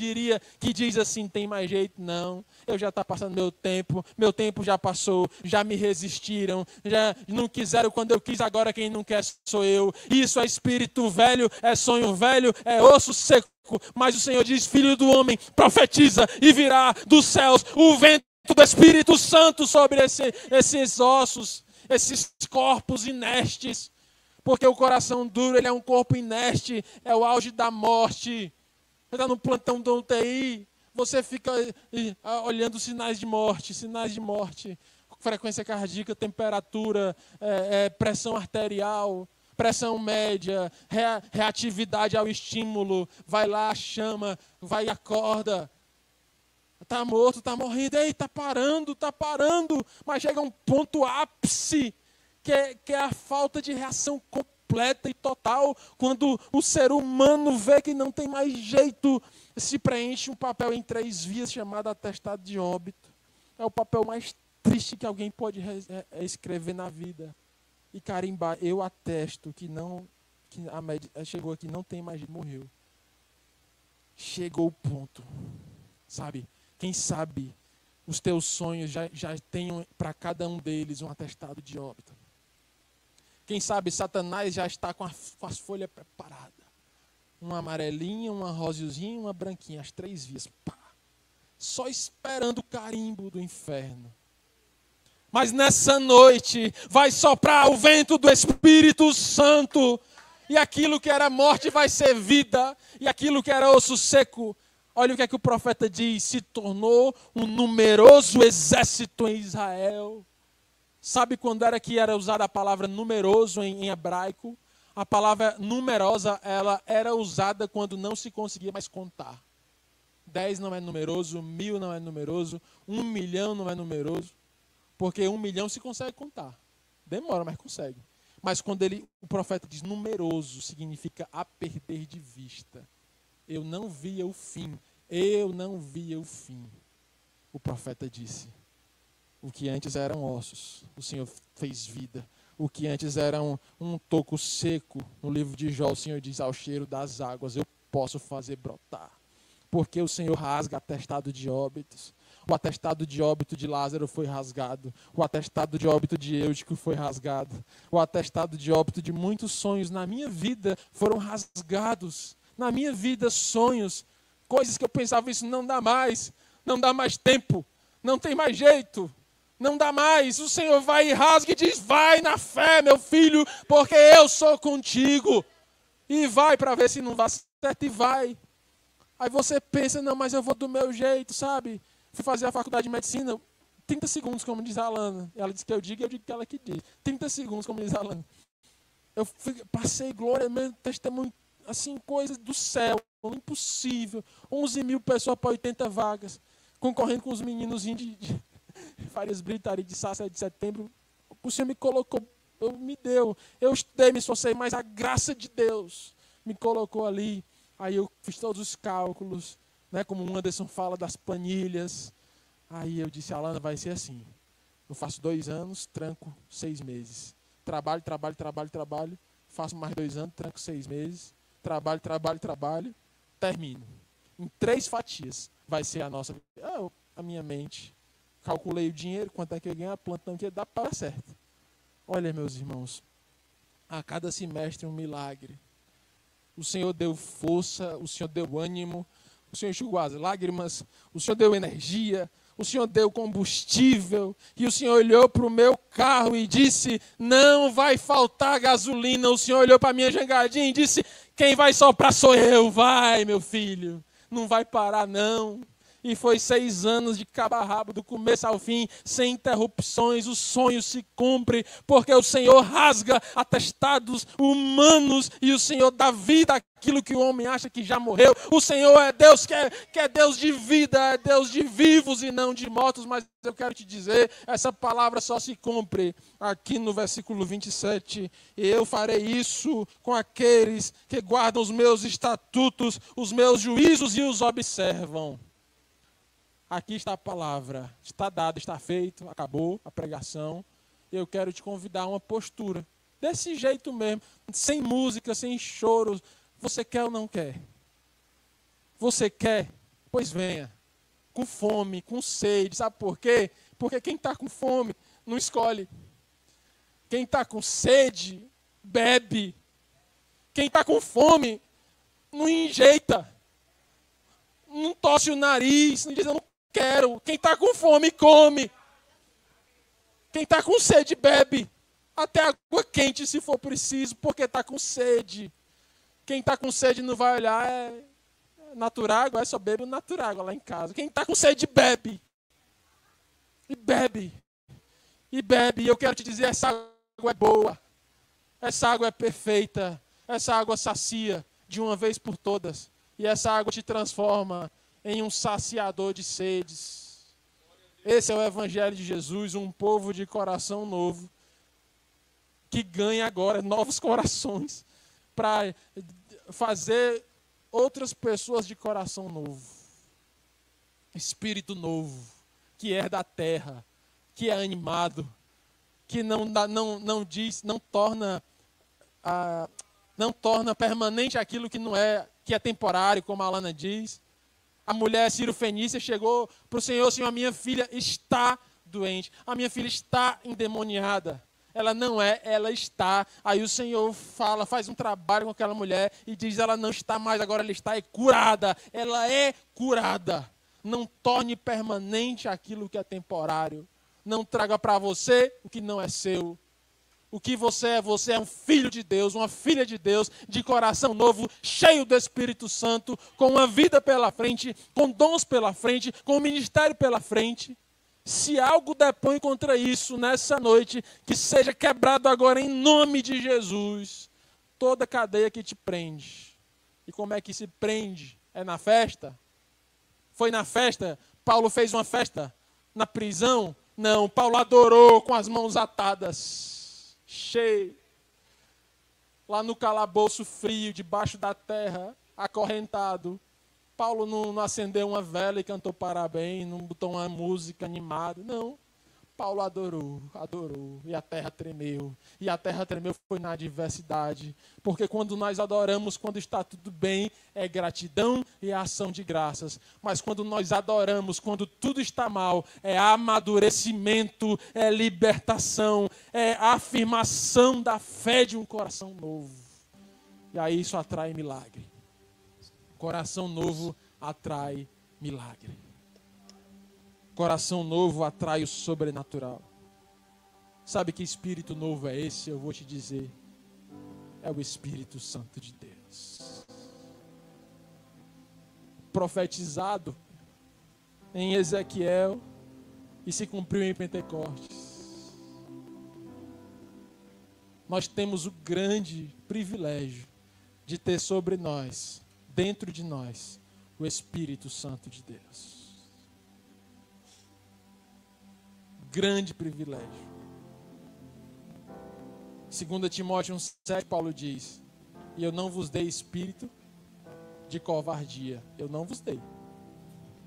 diz assim: tem mais jeito não, eu já está passando meu tempo já passou, já me resistiram, já não quiseram quando eu quis, agora quem não quer sou eu. Isso é espírito velho, é sonho velho, é osso seco. Mas o Senhor diz: filho do homem, profetiza e virá dos céus o vento do Espírito Santo sobre esses ossos, esses corpos inestes. Porque o coração duro, ele é um corpo inerte, é o auge da morte. Você está no plantão da UTI, você fica olhando sinais de morte, frequência cardíaca, temperatura, pressão arterial, pressão média, reatividade ao estímulo, vai lá, chama, vai e acorda. Está morto, está morrendo, ei, está parando, mas chega um ponto ápice, que é a falta de reação completa e total, quando o ser humano vê que não tem mais jeito, se preenche um papel em 3 vias chamado atestado de óbito. É o papel mais triste que alguém pode escrever na vida. E carimbar: eu atesto que chegou aqui, não tem mais jeito, morreu. Chegou o ponto, sabe? Quem sabe os teus sonhos já tenham para cada um deles um atestado de óbito. Quem sabe Satanás já está com as folhas preparadas. Uma amarelinha, uma rosilzinha e uma branquinha, as 3 vias. Pá. Só esperando o carimbo do inferno. Mas nessa noite vai soprar o vento do Espírito Santo. E aquilo que era morte vai ser vida. E aquilo que era osso seco, olha o que o profeta diz: se tornou um numeroso exército em Israel. Sabe quando era que era usada a palavra numeroso em hebraico? A palavra numerosa, ela era usada quando não se conseguia mais contar. 10 não é numeroso, 1000 não é numeroso, 1 milhão não é numeroso, porque 1 milhão se consegue contar. Demora, mas consegue. Mas quando o profeta diz numeroso, significa a perder de vista. Eu não via o fim. O profeta disse: o que antes eram ossos, o Senhor fez vida. O que antes era um toco seco, no livro de Jó, o Senhor diz: ao cheiro das águas eu posso fazer brotar. Porque o Senhor rasga atestado de óbitos. O atestado de óbito de Lázaro foi rasgado. O atestado de óbito de Eutico foi rasgado. O atestado de óbito de muitos sonhos na minha vida foram rasgados. Na minha vida, sonhos, coisas que eu pensava: isso não dá mais tempo, não tem mais jeito. Não dá mais. O Senhor vai e rasga e diz: vai na fé, meu filho, porque eu sou contigo. E vai para ver se não dá certo, e vai. Aí você pensa: não, mas eu vou do meu jeito, sabe? Fui fazer a faculdade de medicina, 30 segundos, como diz a Alana. Ela disse que eu digo que ela que diz. 30 segundos, como diz a Alana. Eu passei glória, meu testemunho, assim, coisas do céu, impossível. 11 mil pessoas para 80 vagas, concorrendo com os meninozinhos de Farias Brito, Ari de Sá, 7 de setembro. O Senhor me colocou, me deu. Eu estudei, me esforcei, mas a graça de Deus me colocou ali. Aí eu fiz todos os cálculos, né, como o Anderson fala das planilhas. Aí eu disse: Alana, vai ser assim. Eu faço 2 anos, tranco 6 meses. Trabalho, faço mais 2 anos, tranco 6 meses. Trabalho, termino. Em 3 fatias vai ser a nossa. A minha mente. Calculei o dinheiro, quanto é que eu ia ganhar, plantão que ia dar para certo. Olha, meus irmãos, a cada semestre um milagre. o Senhor deu força, o Senhor deu ânimo, o Senhor enxugou as lágrimas, o Senhor deu energia, o Senhor deu combustível, e o Senhor olhou para o meu carro e disse, não vai faltar gasolina. O Senhor olhou para a minha jangadinha e disse, quem vai soprar sou eu, vai meu filho, não vai parar não. E foi 6 anos de cabo a rabo, do começo ao fim, sem interrupções. O sonho se cumpre, porque o Senhor rasga atestados humanos e o Senhor dá vida àquilo que o homem acha que já morreu. O Senhor é Deus que é Deus de vida, é Deus de vivos e não de mortos. Mas eu quero te dizer, essa palavra só se cumpre aqui no versículo 27. Eu farei isso com aqueles que guardam os meus estatutos, os meus juízos e os observam. Aqui está a palavra, está dado, está feito, acabou a pregação. Eu quero te convidar a uma postura, desse jeito mesmo, sem música, sem choros. Você quer ou não quer? Você quer? Pois venha, com fome, com sede. Sabe por quê? Porque quem está com fome não escolhe. Quem está com sede, bebe. Quem está com fome, não enjeita. Não torce o nariz, não diz eu não quero. Quem está com fome, come. Quem está com sede, bebe. Até água quente, se for preciso, porque está com sede. Quem está com sede não vai olhar, é naturágua, é só bebe naturágua lá em casa. Quem está com sede, bebe. E bebe. E bebe. E eu quero te dizer, essa água é boa. Essa água é perfeita. Essa água sacia de uma vez por todas. E essa água te transforma em um saciador de sedes. Esse é o Evangelho de Jesus, um povo de coração novo, que ganha agora novos corações para fazer outras pessoas de coração novo. Espírito novo, que é da terra, que é animado, que não torna permanente aquilo que não é, que é temporário, como a Alana diz. A mulher Ciro-Fenícia chegou para o Senhor, Senhor, a minha filha está doente, a minha filha está endemoniada. Ela não é, ela está. Aí o Senhor faz um trabalho com aquela mulher e diz, ela não está mais, agora ela está curada. Ela é curada. Não torne permanente aquilo que é temporário. Não traga para você o que não é seu. O que você é um filho de Deus, uma filha de Deus, de coração novo, cheio do Espírito Santo, com uma vida pela frente, com dons pela frente, com um ministério pela frente. Se algo depõe contra isso nessa noite, que seja quebrado agora em nome de Jesus. Toda cadeia que te prende. E como é que se prende? É na festa? Foi na festa? Paulo fez uma festa na prisão? Não, Paulo adorou com as mãos atadas. Cheio, lá no calabouço frio, debaixo da terra, acorrentado. Paulo não acendeu uma vela e cantou parabéns, não botou uma música animada, não. Paulo adorou, e a terra tremeu. E a terra tremeu foi na adversidade. Porque quando nós adoramos, quando está tudo bem, é gratidão e ação de graças. Mas quando nós adoramos, quando tudo está mal, é amadurecimento, é libertação, é afirmação da fé de um coração novo. E aí isso atrai milagre. Coração novo atrai milagre. Coração novo atrai o sobrenatural. Sabe que espírito novo é esse? Eu vou te dizer. É o Espírito Santo de Deus. Profetizado em Ezequiel e se cumpriu em Pentecostes. Nós temos o grande privilégio de ter sobre nós, dentro de nós, o Espírito Santo de Deus. Grande privilégio. 2 Timóteo 1,7, Paulo diz, e eu não vos dei espírito de covardia. Eu não vos dei.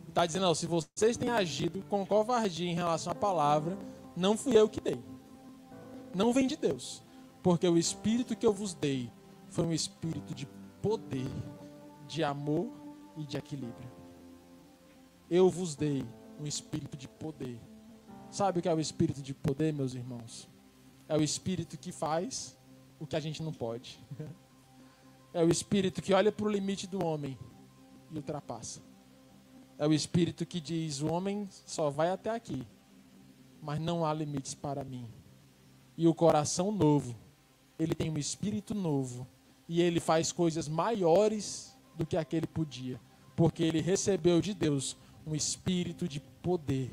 Está dizendo, não, se vocês têm agido com covardia em relação à palavra, não fui eu que dei. Não vem de Deus. Porque o espírito que eu vos dei foi um espírito de poder, de amor e de equilíbrio. Eu vos dei um espírito de poder. Sabe o que é o espírito de poder, meus irmãos? É o espírito que faz o que a gente não pode. É o espírito que olha para o limite do homem e ultrapassa. É o espírito que diz: o homem só vai até aqui, mas não há limites para mim. E o coração novo, ele tem um espírito novo, e ele faz coisas maiores do que aquele podia, porque ele recebeu de Deus um espírito de poder.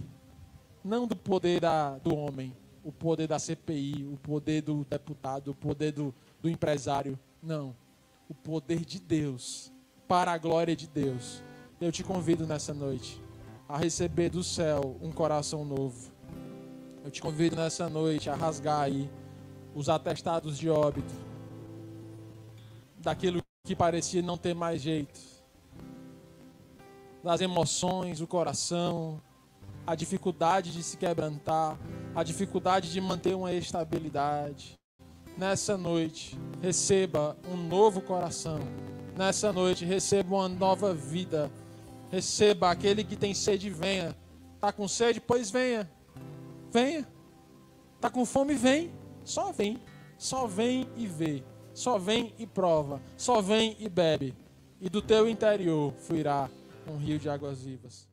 Não do poder do homem, o poder da CPI, o poder do deputado, o poder do empresário. Não, o poder de Deus, para a glória de Deus. Eu te convido nessa noite a receber do céu um coração novo. Eu te convido nessa noite a rasgar aí os atestados de óbito, daquilo que parecia não ter mais jeito, das emoções, o coração, a dificuldade de se quebrantar, a dificuldade de manter uma estabilidade. Nessa noite, receba um novo coração. Nessa noite, receba uma nova vida. Receba. Aquele que tem sede, venha. Está com sede? Pois venha. Venha. Está com fome? Vem. Só vem. Só vem e vê. Só vem e prova. Só vem e bebe. E do teu interior fluirá um rio de águas vivas.